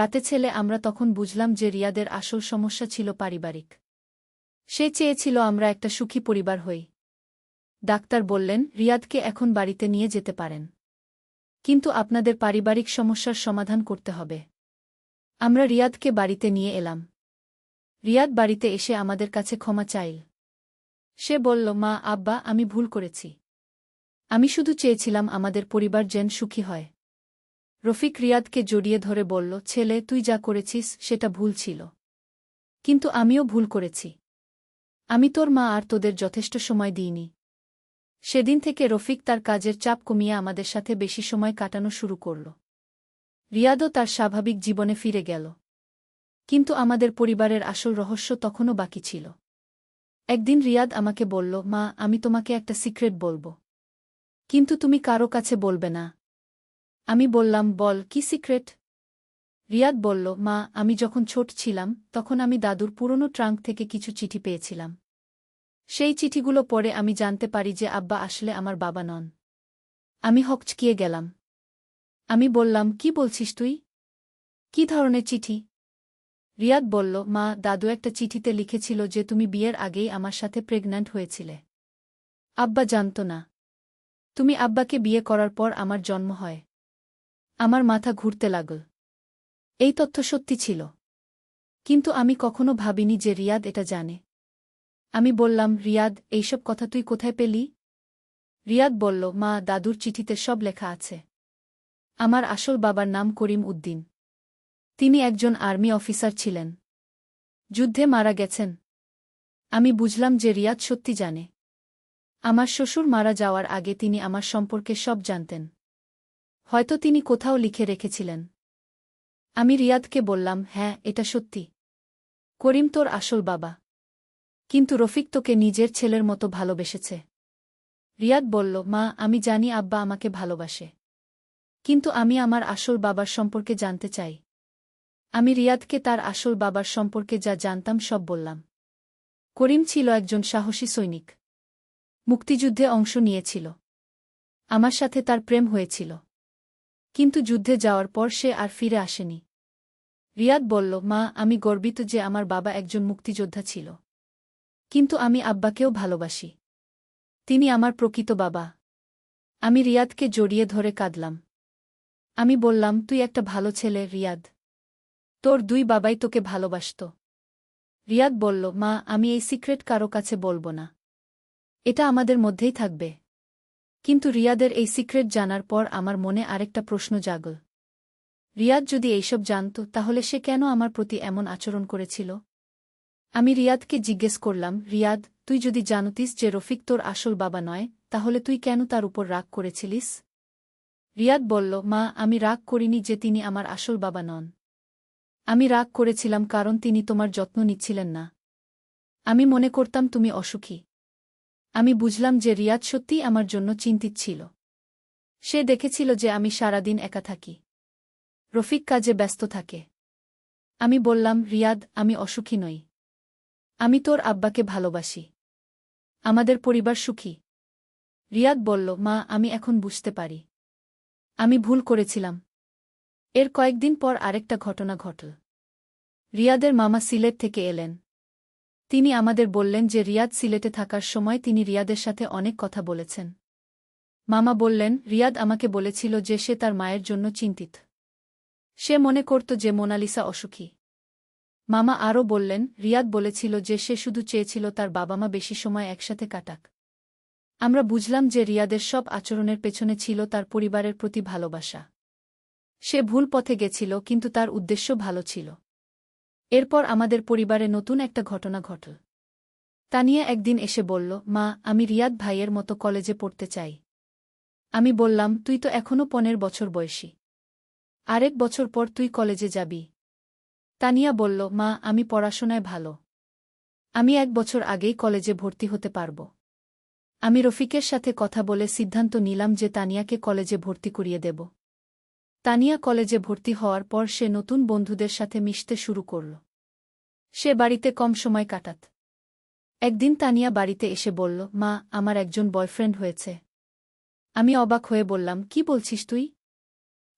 রাতে ছেলে আমরা তখন বুঝলাম যে রিয়াদের আসল সমস্যা ছিল পারিবারিক। সে চেয়েছিল আমরা একটা সুখী পরিবার হই। ডাক্তার বললেন, রিয়াদকে এখন বাড়িতে নিয়ে যেতে পারেন। কিন্তু আপনাদের পারিবারিক সমস্যার সমাধান করতে হবে। আমরা রিয়াদকে বাড়িতে নিয়ে এলাম। রিয়াদ বাড়িতে এসে আমাদের কাছে ক্ষমা চাইল। সে বলল, মা, আব্বা, আমি ভুল করেছি। আমি শুধু চেয়েছিলাম আমাদের পরিবার যেন সুখী হয়। রফিক রিয়াদকে জড়িয়ে ধরে বলল, ছেলে, তুই যা করেছিস সেটা ভুল ছিল। কিন্তু আমিও ভুল করেছি। আমি তোর মা আর তোদের যথেষ্ট সময় দিইনি। সেদিন থেকে রফিক তার কাজের চাপ কমিয়ে আমাদের সাথে বেশি সময় কাটানো শুরু করল। রিয়াদও তার স্বাভাবিক জীবনে ফিরে গেল। কিন্তু আমাদের পরিবারের আসল রহস্য তখনও বাকি ছিল। একদিন রিয়াদ আমাকে বলল, মা, আমি তোমাকে একটা সিক্রেট বলবো। কিন্তু তুমি কারো কাছে বলবে না। আমি বললাম, বল, কি সিক্রেট? রিয়াদ বলল, মা, আমি যখন ছোট ছিলাম তখন আমি দাদুর পুরনো ট্রাঙ্ক থেকে কিছু চিঠি পেয়েছিলাম। সেই চিঠিগুলো পড়ে আমি জানতে পারি যে আব্বা আসলে আমার বাবা নন। আমি হকচকিয়ে গেলাম। আমি বললাম, কি বলছিস তুই? কি ধরনের চিঠি? রিয়াদ বলল, মা, দাদু একটা চিঠিতে লিখেছিল যে তুমি বিয়ের আগেই আমার সাথে প্রেগন্যান্ট হয়েছিলে। আব্বা জানত না। তুমি আব্বাকে বিয়ে করার পর আমার জন্ম হয়। আমার মাথা ঘুরতে লাগল। এই তথ্য সত্যি ছিল। কিন্তু আমি কখনো ভাবিনি যে রিয়াদ এটা জানে। আমি বললাম, রিয়াদ, এইসব কথা তুই কোথায় পেলি? রিয়াদ বলল, মা, দাদুর চিঠিতে সব লেখা আছে। আমার আসল বাবার নাম করিম উদ্দিন। তিনি একজন আর্মি অফিসার ছিলেন। যুদ্ধে মারা গেছেন। আমি বুঝলাম যে রিয়াদ সত্যি জানে। আমার শ্বশুর মারা যাওয়ার আগে তিনি আমার সম্পর্কে সব জানতেন। হয়তো তিনি কোথাও লিখে রেখেছিলেন। আমি রিয়াদকে বললাম, হ্যাঁ, এটা সত্যি। করিম তোর আসল বাবা। কিন্তু রফিক তোকে নিজের ছেলের মতো ভালোবেসেছে। রিয়াদ বলল, মা, আমি জানি আব্বা আমাকে ভালোবাসে। কিন্তু আমি আমার আসল বাবার সম্পর্কে জানতে চাই। আমি রিয়াদকে তার আসল বাবার সম্পর্কে যা জানতাম সব বললাম। করিম ছিল একজন সাহসী সৈনিক। মুক্তিযুদ্ধে অংশ নিয়েছিল। আমার সাথে তার প্রেম হয়েছিল। কিন্তু যুদ্ধে যাওয়ার পর সে আর ফিরে আসেনি। রিয়াদ বলল, মা, আমি গর্বিত যে আমার বাবা একজন মুক্তিযোদ্ধা ছিল। কিন্তু আমি আব্বাকেও ভালোবাসি। তিনি আমার প্রকৃত বাবা। আমি রিয়াদকে জড়িয়ে ধরে কাঁদলাম। আমি বললাম, তুই একটা ভালো ছেলে, রিয়াদ। তোর দুই বাবাই তোকে ভালোবাসত। রিয়াদ বলল, মা, আমি এই সিক্রেট কারো কাছে বলবো না। এটা আমাদের মধ্যেই থাকবে। কিন্তু রিয়াদের এই সিক্রেট জানার পর আমার মনে আরেকটা প্রশ্ন জাগল। রিয়াদ যদি এইসব জানত তাহলে সে কেন আমার প্রতি এমন আচরণ করেছিল? আমি রিয়াদকে জিজ্ঞেস করলাম, রিয়াদ, তুই যদি জানতিস যে রফিক তোর আসল বাবা নয়, তাহলে তুই কেন তার উপর রাগ করেছিলিস? রিয়াদ বলল, মা, আমি রাগ করিনি যে তিনি আমার আসল বাবা নন। আমি রাগ করেছিলাম কারণ তিনি তোমার যত্ন নিচ্ছিলেন না। আমি মনে করতাম তুমি অসুখী। আমি বুঝলাম যে রিয়াদ সত্যিই আমার জন্য চিন্তিত ছিল। সে দেখেছিল যে আমি সারাদিন একা থাকি। রফিক কাজে ব্যস্ত থাকে। আমি বললাম, রিয়াদ, আমি অসুখী নই। আমি তোর আব্বাকে ভালোবাসি। আমাদের পরিবার সুখী। রিয়াদ বলল, মা, আমি এখন বুঝতে পারি। আমি ভুল করেছিলাম। এর কয়েকদিন পর আরেকটা ঘটনা ঘটল। রিয়াদের মামা সিলেট থেকে এলেন। তিনি আমাদের বললেন যে রিয়াদ সিলেটে থাকার সময় তিনি রিয়াদের সাথে অনেক কথা বলেছেন। মামা বললেন, রিয়াদ আমাকে বলেছিল যে সে তার মায়ের জন্য চিন্তিত। সে মনে করত যে মোনালিসা অসুখী। মামা আরও বললেন, রিয়াদ বলেছিল যে সে শুধু চেয়েছিল তার বাবা-মা বেশি সময় একসাথে কাটাক। আমরা বুঝলাম যে রিয়াদের সব আচরণের পেছনে ছিল তার পরিবারের প্রতি ভালোবাসা। সে ভুল পথে গেছিল কিন্তু তার উদ্দেশ্য ভালো ছিল। এরপর আমাদের পরিবারে নতুন একটা ঘটনা ঘটল। তানিয়া একদিন এসে বলল, মা, আমি রিয়াদ ভাইয়ের মতো কলেজে পড়তে চাই। আমি বললাম, তুই তো এখনও 15 বছর বয়সী। আরেক বছর পর তুই কলেজে যাবি। তানিয়া বলল, মা, আমি পড়াশোনায় ভালো। আমি 1 বছর আগেই কলেজে ভর্তি হতে পারব। আমি রফিকের সাথে কথা বলে সিদ্ধান্ত নিলাম যে তানিয়াকে কলেজে ভর্তি করিয়ে দেব। তানিয়া কলেজে ভর্তি হওয়ার পর সে নতুন বন্ধুদের সাথে মিশতে শুরু করল। সে বাড়িতে কম সময় কাটাত। একদিন তানিয়া বাড়িতে এসে বলল, মা, আমার একজন বয়ফ্রেন্ড হয়েছে। আমি অবাক হয়ে বললাম, কি বলছিস তুই?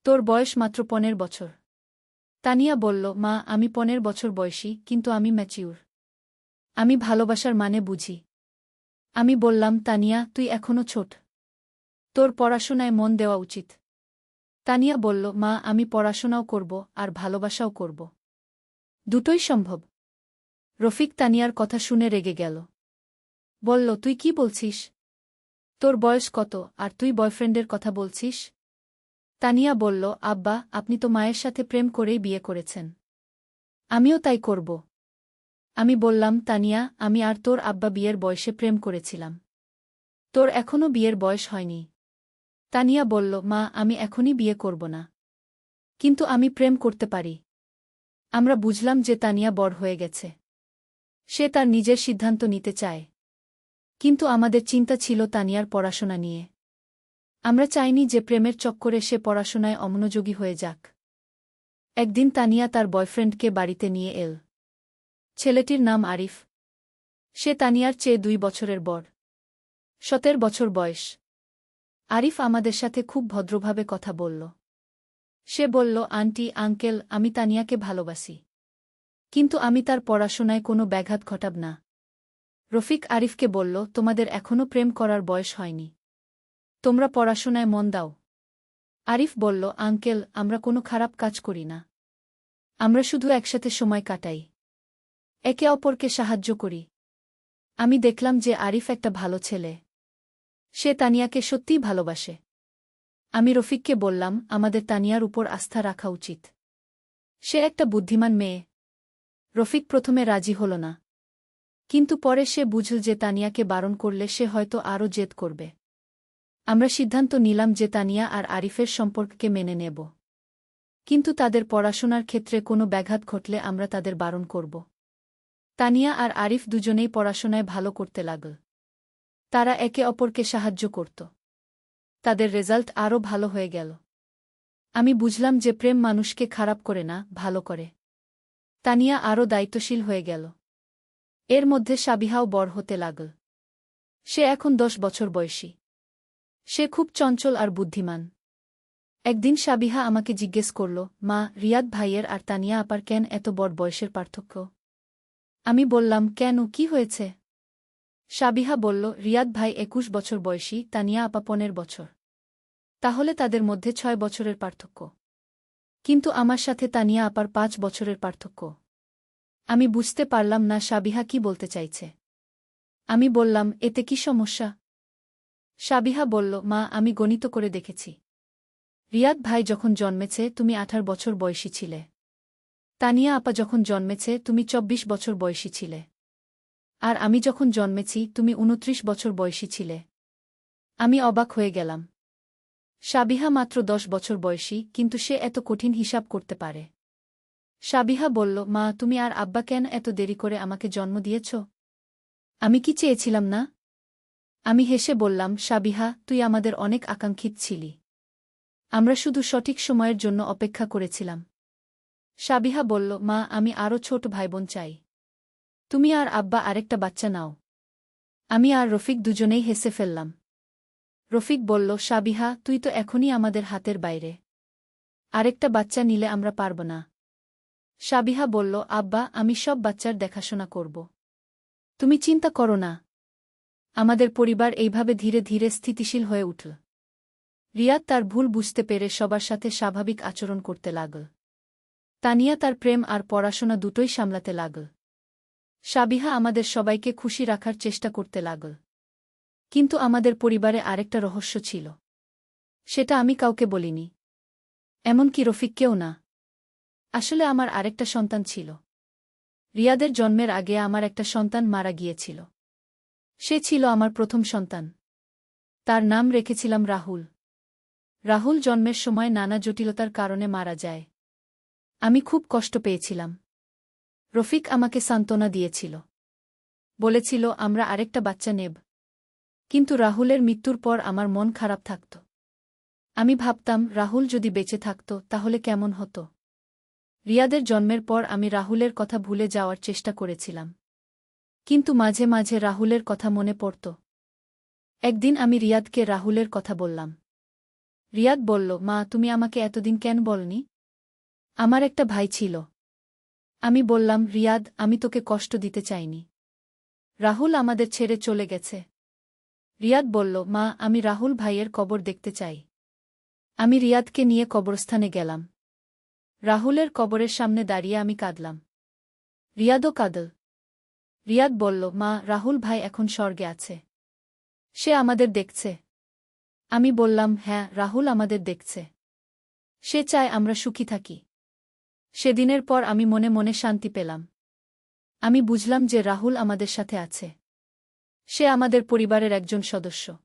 তোর বয়স মাত্র 15 বছর। তানিয়া বলল, মা আমি 15 বছর বয়সী, কিন্তু আমি ম্যাচিউর। আমি ভালোবাসার মানে বুঝি। আমি বললাম, তানিয়া তুই এখনো ছোট। তোর পড়াশোনায় মন দেওয়া উচিত। তানিয়া বলল, মা আমি পড়াশোনাও করব আর ভালোবাসাও করব। দুটোই সম্ভব। রফিক তানিয়ার কথা শুনে রেগে গেল। বলল, তুই কি বলছিস? তোর বয়স কত আর তুই বয়ফ্রেন্ডের কথা বলছিস? তানিয়া বলল, আব্বা আপনি তো মায়ের সাথে প্রেম করেই বিয়ে করেছেন। আমিও তাই করব। আমি বললাম, তানিয়া আমি আর তোর আব্বা বিয়ের বয়সে প্রেম করেছিলাম। তোর এখনও বিয়ের বয়স হয়নি। তানিয়া বলল, মা আমি এখনই বিয়ে করব না। কিন্তু আমি প্রেম করতে পারি। আমরা বুঝলাম যে তানিয়া বড় হয়ে গেছে। সে তার নিজের সিদ্ধান্ত নিতে চায়। কিন্তু আমাদের চিন্তা ছিল তানিয়ার পড়াশোনা নিয়ে। আমরা চাইনি যে প্রেমের চক্করে সে পড়াশোনায় অমনোযোগী হয়ে যাক। একদিন তানিয়া তার বয়ফ্রেন্ডকে বাড়িতে নিয়ে এল। ছেলেটির নাম আরিফ। সে তানিয়ার চেয়ে 2 বছরের বড়। 17 বছর বয়স। আরিফ আমাদের সাথে খুব ভদ্রভাবে কথা বলল। সে বলল, আন্টি আঙ্কেল আমি তানিয়াকে ভালোবাসি। কিন্তু আমি তার পড়াশোনায় কোনো ব্যাঘাত ঘটাব না। রফিক আরিফকে বলল, তোমাদের এখনও প্রেম করার বয়স হয়নি। তোমরা পড়াশোনায় মন দাও। আরিফ বলল, আঙ্কেল আমরা কোনো খারাপ কাজ করি না। আমরা শুধু একসাথে সময় কাটাই। একে অপরকে সাহায্য করি। আমি দেখলাম যে আরিফ একটা ভালো ছেলে। সে তানিয়াকে সত্যিই ভালোবাসে। আমি রফিককে বললাম, আমাদের তানিয়ার উপর আস্থা রাখা উচিত। সে একটা বুদ্ধিমান মেয়ে। রফিক প্রথমে রাজি হল না। কিন্তু পরে সে বুঝল যে তানিয়াকে বারণ করলে সে হয়তো আরও জেদ করবে। আমরা সিদ্ধান্ত নিলাম যে তানিয়া আর আরিফের সম্পর্ককে মেনে নেব। কিন্তু তাদের পড়াশোনার ক্ষেত্রে কোনো ব্যাঘাত ঘটলে আমরা তাদের বারণ করব। তানিয়া আর আরিফ দুজনেই পড়াশোনায় ভালো করতে লাগল। তারা একে অপরকে সাহায্য করত। তাদের রেজাল্ট আরও ভালো হয়ে গেল। আমি বুঝলাম যে প্রেম মানুষকে খারাপ করে না, ভালো করে। তানিয়া আরও দায়িত্বশীল হয়ে গেল। এর মধ্যে সাবিহাও বড় হতে লাগল। সে এখন 10 বছর বয়সী। সে খুব চঞ্চল আর বুদ্ধিমান। একদিন সাবিহা আমাকে জিজ্ঞেস করল, মা রিয়াদ ভাইয়ের আর তানিয়া আপার কেন এত বড় বয়সের পার্থক্য? আমি বললাম, কেন কি হয়েছে? সাবিহা বলল, রিয়াদ ভাই 21 বছর বয়সী, তানিয়া আপা 15 বছর। তাহলে তাদের মধ্যে 6 বছরের পার্থক্য। কিন্তু আমার সাথে তানিয়া আপার 5 বছরের পার্থক্য। আমি বুঝতে পারলাম না সাবিহা কি বলতে চাইছে। আমি বললাম, এতে কি সমস্যা? সাবিহা বলল, মা আমি গণিত করে দেখেছি। রিয়াদ ভাই যখন জন্মেছে তুমি 18 বছর বয়সী ছিলে। তানিয়া আপা যখন জন্মেছে তুমি 24 বছর বয়সী ছিলে। আর আমি যখন জন্মেছি তুমি 29 বছর বয়সী ছিলে। আমি অবাক হয়ে গেলাম। সাবিহা মাত্র 10 বছর বয়সী, কিন্তু সে এত কঠিন হিসাব করতে পারে। সাবিহা বলল, মা তুমি আর আব্বা কেন এত দেরি করে আমাকে জন্ম দিয়েছ? আমি কি চেয়েছিলাম না? আমি হেসে বললাম, সাবিহা তুই আমাদের অনেক আকাঙ্ক্ষিত ছিলি। আমরা শুধু সঠিক সময়ের জন্য অপেক্ষা করেছিলাম। সাবিহা বলল, মা আমি আরও ছোট ভাইবোন চাই। তুমি আর আব্বা আরেকটা বাচ্চা নাও। আমি আর রফিক দুজনেই হেসে ফেললাম। রফিক বলল, সাবিহা তুই তো এখনই আমাদের হাতের বাইরে। আরেকটা বাচ্চা নিলে আমরা পারব না। সাবিহা বলল, আব্বা আমি সব বাচ্চার দেখাশোনা করব। তুমি চিন্তা করো না। আমাদের পরিবার এইভাবে ধীরে ধীরে স্থিতিশীল হয়ে উঠল। রিয়াদ তার ভুল বুঝতে পেরে সবার সাথে স্বাভাবিক আচরণ করতে লাগল। তানিয়া তার প্রেম আর পড়াশোনা দুটোই সামলাতে লাগল। সাবিহা আমাদের সবাইকে খুশি রাখার চেষ্টা করতে লাগল। কিন্তু আমাদের পরিবারে আরেকটা রহস্য ছিল। সেটা আমি কাউকে বলিনি। এমনকি রফিককেও না। আসলে আমার আরেকটা সন্তান ছিল। রিয়াদের জন্মের আগে আমার একটা সন্তান মারা গিয়েছিল। সে ছিল আমার প্রথম সন্তান। তার নাম রেখেছিলাম রাহুল। রাহুল জন্মের সময় নানা জটিলতার কারণে মারা যায়। আমি খুব কষ্ট পেয়েছিলাম। রফিক আমাকে সান্ত্বনা দিয়েছিল। বলেছিল আমরা আরেকটা বাচ্চা নেব। কিন্তু রাহুলের মৃত্যুর পর আমার মন খারাপ থাকত। আমি ভাবতাম রাহুল যদি বেঁচে থাকত তাহলে কেমন হতো। রিয়াদের জন্মের পর আমি রাহুলের কথা ভুলে যাওয়ার চেষ্টা করেছিলাম। কিন্তু মাঝে মাঝে রাহুলের কথা মনে পড়ত। একদিন আমি রিয়াদকে রাহুলের কথা বললাম। রিয়াদ বলল, মা তুমি আমাকে এতদিন কেন বলনি? আমার একটা ভাই ছিল। আমি বললাম, রিয়াদ, আমি তোকে কষ্ট দিতে চাইনি। রাহুল আমাদের ছেড়ে চলে গেছে। রিয়াদ বলল, মা, আমি রাহুল ভাইয়ের কবর দেখতে চাই। আমি রিয়াদকে নিয়ে কবরস্থানে গেলাম। রাহুলের কবরের সামনে দাঁড়িয়ে আমি কাঁদলাম। রিয়াদও কাঁদল। রিয়াদ বলল, মা, রাহুল ভাই এখন স্বর্গে আছে। সে আমাদের দেখছে। আমি বললাম, হ্যাঁ, রাহুল আমাদের দেখছে। সে চায় আমরা সুখী থাকি। সেদিনের পর আমি মনে মনে শান্তি পেলাম। আমি বুঝলাম যে রাহুল আমাদের সাথে আছে। সে আমাদের পরিবারের একজন সদস্য।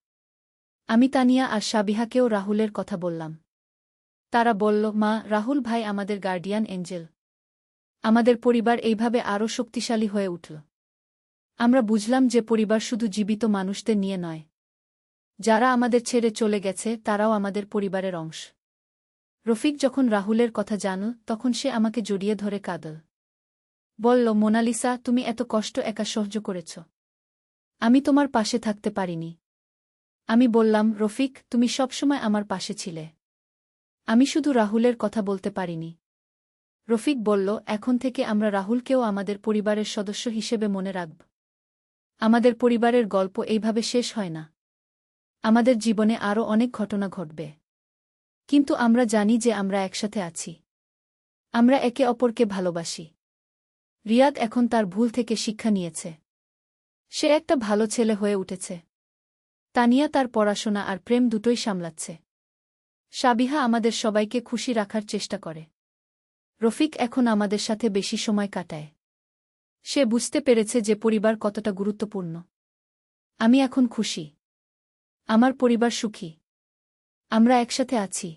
আমি তানিয়া আর সাবিহাকেও রাহুলের কথা বললাম। তারা বলল, মা, রাহুল ভাই আমাদের গার্ডিয়ান এঞ্জেল। আমাদের পরিবার এইভাবে আরও শক্তিশালী হয়ে উঠল। আমরা বুঝলাম যে পরিবার শুধু জীবিত মানুষদের নিয়ে নয়। যারা আমাদের ছেড়ে চলে গেছে তারাও আমাদের পরিবারের অংশ। রফিক যখন রাহুলের কথা জানল তখন সে আমাকে জড়িয়ে ধরে কাঁদল। বলল, মোনালিসা, তুমি এত কষ্ট একা সহ্য করেছ। আমি তোমার পাশে থাকতে পারিনি। আমি বললাম, রফিক, তুমি সবসময় আমার পাশে ছিলে। আমি শুধু রাহুলের কথা বলতে পারিনি। রফিক বলল, এখন থেকে আমরা রাহুলকেও আমাদের পরিবারের সদস্য হিসেবে মনে রাখব। আমাদের পরিবারের গল্প এইভাবে শেষ হয় না। আমাদের জীবনে আরও অনেক ঘটনা ঘটবে। কিন্তু আমরা জানি যে আমরা একসাথে আছি। আমরা একে অপরকে ভালোবাসি। রিয়াদ এখন তার ভুল থেকে শিক্ষা নিয়েছে। সে একটা ভালো ছেলে হয়ে উঠেছে। তানিয়া তার পড়াশোনা আর প্রেম দুটোই সামলাচ্ছে। সাবিহা আমাদের সবাইকে খুশি রাখার চেষ্টা করে। রফিক এখন আমাদের সাথে বেশি সময় কাটায়। সে বুঝতে পেরেছে যে পরিবার কতটা গুরুত্বপূর্ণ। আমি এখন খুশি। আমার পরিবার সুখী। আমরা একসাথে আছি।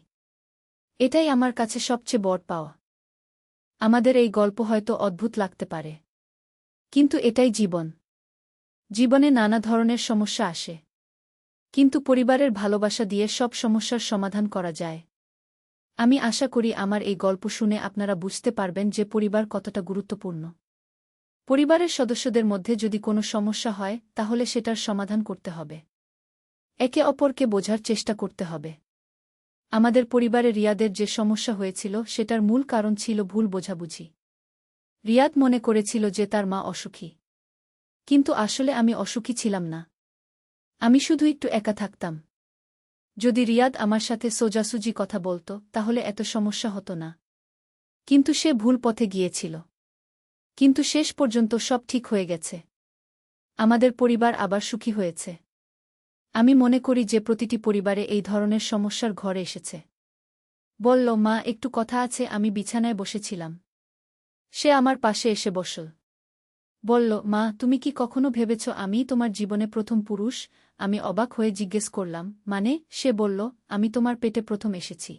এটাই আমার কাছে সবচেয়ে বড় পাওয়া। আমাদের এই গল্প হয়তো অদ্ভুত লাগতে পারে, কিন্তু এটাই জীবন। জীবনে নানা ধরনের সমস্যা আসে, কিন্তু পরিবারের ভালোবাসা দিয়ে সব সমস্যার সমাধান করা যায়। আমি আশা করি আমার এই গল্প শুনে আপনারা বুঝতে পারবেন যে পরিবার কতটা গুরুত্বপূর্ণ। পরিবারের সদস্যদের মধ্যে যদি কোনো সমস্যা হয় তাহলে সেটার সমাধান করতে হবে। একে অপরকে বোঝার চেষ্টা করতে হবে। আমাদের পরিবারে রিয়াদের যে সমস্যা হয়েছিল সেটার মূল কারণ ছিল ভুল বোঝাবুঝি। রিয়াদ মনে করেছিল যে তার মা অসুখী। কিন্তু আসলে আমি অসুখী ছিলাম না। আমি শুধু একটু একা থাকতাম। যদি রিয়াদ আমার সাথে সোজাসুজি কথা বলত তাহলে এত সমস্যা হতো না। কিন্তু সে ভুল পথে গিয়েছিল। কিন্তু শেষ পর্যন্ত সব ঠিক হয়ে গেছে। আমাদের পরিবার আবার সুখী হয়েছে। আমি মনে করি যে প্রতিটি পরিবারে এই ধরনের সমস্যার ঘরে এসেছে। বলল, মা, একটু কথা আছে। আমি বিছানায় বসেছিলাম। সে আমার পাশে এসে বসল। বলল, মা, তুমি কি কখনো ভেবেছ আমিই তোমার জীবনে প্রথম পুরুষ? আমি অবাক হয়ে জিজ্ঞেস করলাম, মানে? সে বলল, আমি তোমার পেটে প্রথম এসেছি।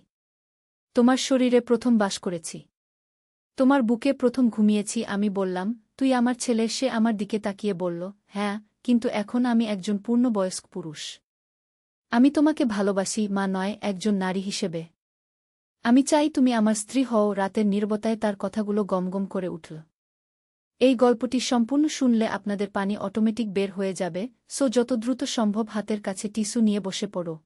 তোমার শরীরে প্রথম বাস করেছি। তোমার বুকে প্রথম ঘুমিয়েছি। আমি বললাম, তুই আমার ছেলে? সে আমার দিকে তাকিয়ে বলল, হ্যাঁ, কিন্তু এখন আমি একজন পূর্ণবয়স্ক পুরুষ। আমি তোমাকে ভালোবাসি, মা নয়, একজন নারী হিসেবে। আমি চাই তুমি আমার স্ত্রী হও। রাতের নীরবতায় তার কথাগুলো গমগম করে উঠল। এই গল্পটি সম্পূর্ণ শুনলে আপনাদের পানি অটোমেটিক বের হয়ে যাবে, সো যত দ্রুত সম্ভব হাতের কাছে টিস্যু নিয়ে বসে পড়ো।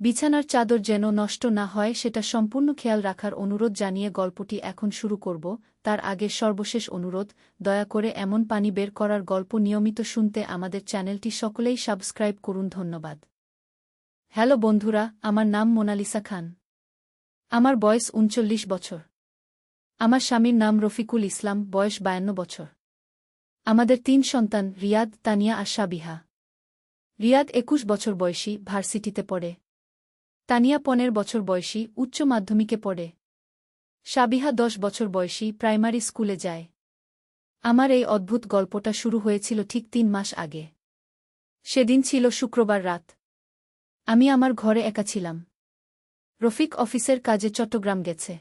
বিছানার চাদর যেন নষ্ট না হয় সেটা সম্পূর্ণ খেয়াল রাখার অনুরোধ জানিয়ে গল্পটি এখন শুরু করব। তার আগে সর্বশেষ অনুরোধ, দয়া করে এমন পানি বের করার গল্প নিয়মিত শুনতে আমাদের চ্যানেলটি সকলেই সাবস্ক্রাইব করুন। ধন্যবাদ। হ্যালো বন্ধুরা, আমার নাম মোনালিসা খান। আমার বয়স ৩৯ বছর। আমার স্বামীর নাম রফিকুল ইসলাম, বয়স ৫২ বছর। আমাদের ৩ সন্তান, রিয়াদ, তানিয়া আর সাবিহা। রিয়াদ ২১ বছর বয়সী, ভার্সিটিতে পড়ে। তানিয়া ১৫ বছর বয়সী, উচ্চ মাধ্যমিকে পড়ে। সাবিহা ১০ বছর বয়সী, প্রাইমারি স্কুলে যায়। আমার এই অদ্ভুত গল্পটা শুরু হয়েছিল ঠিক ৩ মাস আগে। সেদিন ছিল শুক্রবার রাত। আমি আমার ঘরে একা ছিলাম। রফিক অফিসের কাজে চট্টগ্রাম গেছে।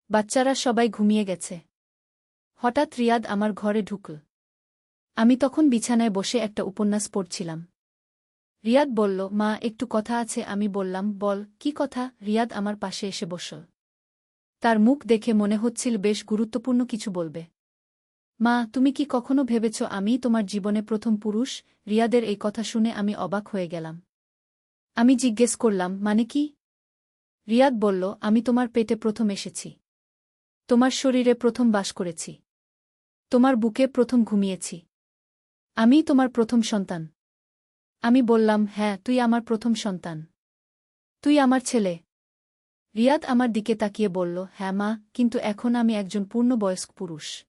বাচ্চারা সবাই ঘুমিয়ে গেছে। হঠাৎ রিয়াদ আমার ঘরে ঢুকল। আমি তখন বিছানায় বসে একটা উপন্যাস পড়ছিলাম। রিয়াদ বলল, মা, একটু কথা আছে। আমি বললাম, বল, কি কথা? রিয়াদ আমার পাশে এসে বসল। তার মুখ দেখে মনে হচ্ছিল বেশ গুরুত্বপূর্ণ কিছু বলবে। মা, তুমি কি কখনো ভেবেছ আমিই তোমার জীবনে প্রথম পুরুষ? রিয়াদের এই কথা শুনে আমি অবাক হয়ে গেলাম। আমি জিজ্ঞেস করলাম, মানে কি? রিয়াদ বলল, আমি তোমার পেটে প্রথম এসেছি। তোমার শরীরে প্রথম বাস করেছি। তোমার বুকে প্রথম ঘুমিয়েছি। আমিই তোমার প্রথম সন্তান। আমি বললাম, হ্যাঁ, তুই আমার প্রথম সন্তান। তুই আমার ছেলে। রিয়াদ আমার দিকে তাকিয়ে বলল, হ্যাঁ মা, কিন্তু এখন আমি একজন পূর্ণবয়স্ক পুরুষ।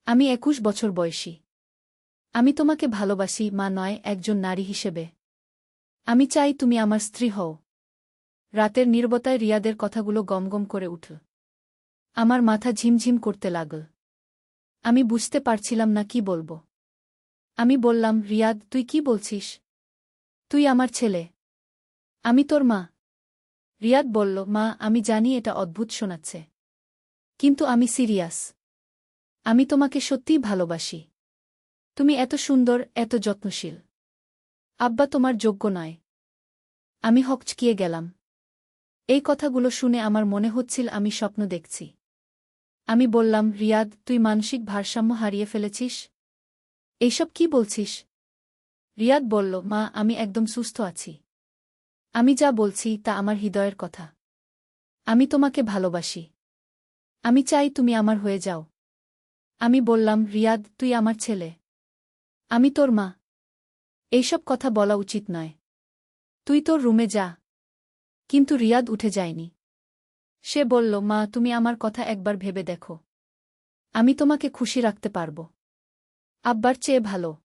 আমি 21 বছর বয়সী। আমি তোমাকে ভালোবাসি, মা নয়, একজন নারী হিসেবে। আমি চাই তুমি আমার স্ত্রী হও। রাতের নীরবতায় রিয়াদের কথাগুলো গমগম করে উঠল। আমার মাথা ঝিমঝিম করতে লাগল। আমি বুঝতে পারছিলাম না কি বলবো। আমি বললাম, রিয়াদ, তুই কি বলছিস? তুই আমার ছেলে। আমি তোর মা। রিয়াদ বলল, মা, আমি জানি এটা অদ্ভুত শোনাচ্ছে। কিন্তু আমি সিরিয়াস। আমি তোমাকে সত্যিই ভালোবাসি। তুমি এত সুন্দর, এত যত্নশীল। আব্বা তোমার যোগ্য নয়। আমি হকচকিয়ে গেলাম। এই কথাগুলো শুনে আমার মনে হচ্ছিল আমি স্বপ্ন দেখছি। আমি বললাম, রিয়াদ, তুই মানসিক ভারসাম্য হারিয়ে ফেলেছিস? এইসব কি বলছিস? রিয়াদ বলল, মা, আমি একদম সুস্থ আছি। আমি যা বলছি তা আমার হৃদয়ের কথা। আমি তোমাকে ভালোবাসি। আমি চাই তুমি আমার হয়ে যাও। আমি বললাম, রিয়াদ, তুই আমার ছেলে। আমি তোর মা। এইসব কথা বলা উচিত নয়। তুই তোর রুমে যা। কিন্তু রিয়াদ উঠে যায়নি। সে বলল, মা, তুমি আমার কথা একবার ভেবে দেখো। আমি তোমাকে খুশি রাখতে পারব। আব্বার চেয়ে ভালো।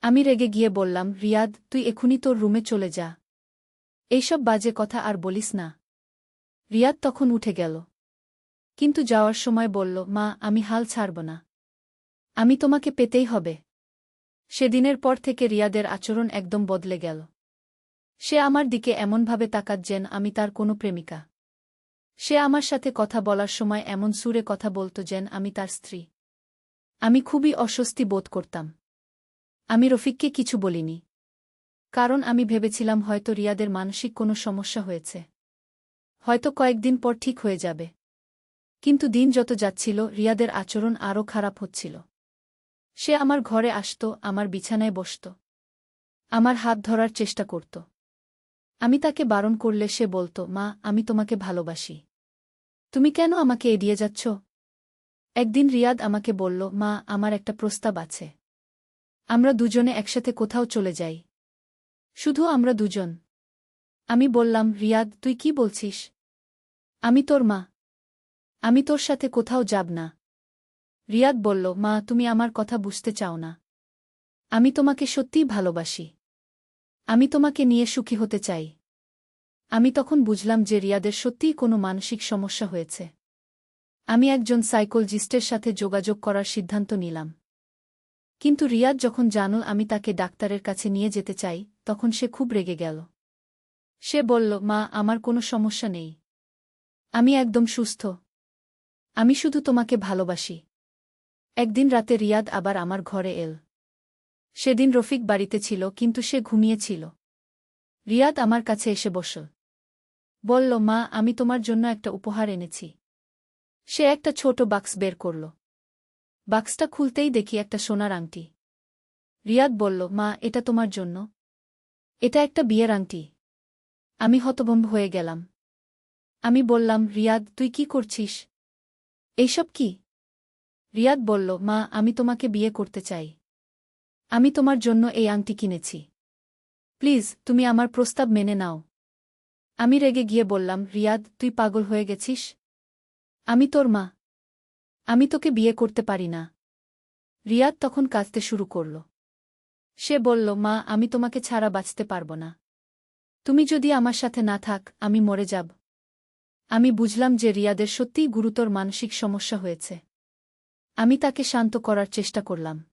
আমি রেগে গিয়ে বললাম, রিয়াদ, তুই এখুনি তোর রুমে চলে যা। এইসব বাজে কথা আর বলিস না। রিয়াদ তখন উঠে গেল। কিন্তু যাওয়ার সময় বলল, মা, আমি হাল ছাড়ব না। আমি তোমাকে পেতেই হবে। সেদিনের পর থেকে রিয়াদের আচরণ একদম বদলে গেল। সে আমার দিকে এমনভাবে তাকাত যেন আমি তার কোনো প্রেমিকা। সে আমার সাথে কথা বলার সময় এমন সুরে কথা বলত যেন আমি তার স্ত্রী। আমি খুবই অস্বস্তি বোধ করতাম। আমি রফিককে কিছু বলিনি। কারণ আমি ভেবেছিলাম হয়তো রিয়াদের মানসিক কোনো সমস্যা হয়েছে। হয়তো কয়েকদিন পর ঠিক হয়ে যাবে। কিন্তু দিন যত যাচ্ছিল রিয়াদের আচরণ আরও খারাপ হচ্ছিল। সে আমার ঘরে আসত, আমার বিছানায় বসত। আমার হাত ধরার চেষ্টা করত। আমি তাকে বারণ করলে সে বলত, মা, আমি তোমাকে ভালোবাসি। তুমি কেন আমাকে এড়িয়ে যাচ্ছ? একদিন রিয়াদ আমাকে বলল, মা, আমার একটা প্রস্তাব আছে। আমরা দুজনে একসাথে কোথাও চলে যাই। শুধু আমরা দুজন। আমি বললাম, রিয়াদ, তুই কি বলছিস? আমি তোর মা। আমি তোর সাথে কোথাও যাব না। রিয়াদ বলল, মা, তুমি আমার কথা বুঝতে চাও না। আমি তোমাকে সত্যিই ভালোবাসি। আমি তোমাকে নিয়ে সুখী হতে চাই। আমি তখন বুঝলাম যে রিয়াদের সত্যিই কোনো মানসিক সমস্যা হয়েছে। আমি একজন সাইকোলজিস্টের সাথে যোগাযোগ করার সিদ্ধান্ত নিলাম। কিন্তু রিয়াদ যখন জানল আমি তাকে ডাক্তারের কাছে নিয়ে যেতে চাই, তখন সে খুব রেগে গেল। সে বলল, মা, আমার কোনো সমস্যা নেই। আমি একদম সুস্থ। আমি শুধু তোমাকে ভালোবাসি। একদিন রাতে রিয়াদ আবার আমার ঘরে এল। সেদিন রফিক বাড়িতে ছিল, কিন্তু সে ঘুমিয়েছিল। রিয়াদ আমার কাছে এসে বসল। বলল, মা, আমি তোমার জন্য একটা উপহার এনেছি। সে একটা ছোট বাক্স বের করল। বাক্সটা খুলতেই দেখি একটা সোনার আংটি। রিয়াদ বলল, মা, এটা তোমার জন্য। এটা একটা বিয়ের আংটি। আমি হতভম্ব হয়ে গেলাম। আমি বললাম, রিয়াদ, তুই কি করছিস? এইসব কি? রিয়াদ বলল, মা, আমি তোমাকে বিয়ে করতে চাই। আমি তোমার জন্য এই আংটি কিনেছি। প্লিজ, তুমি আমার প্রস্তাব মেনে নাও। আমি রেগে গিয়ে বললাম, রিয়াদ, তুই পাগল হয়ে গেছিস? আমি তোর মা। আমি তোকে বিয়ে করতে পারি না। রিয়াদ তখন কাঁদতে শুরু করল। সে বলল, মা, আমি তোমাকে ছাড়া বাঁচতে পারব না। তুমি যদি আমার সাথে না থাক, আমি মরে যাব। আমি বুঝলাম যে রিয়াদের সত্যিই গুরুতর মানসিক সমস্যা হয়েছে। আমি তাকে শান্ত করার চেষ্টা করলাম।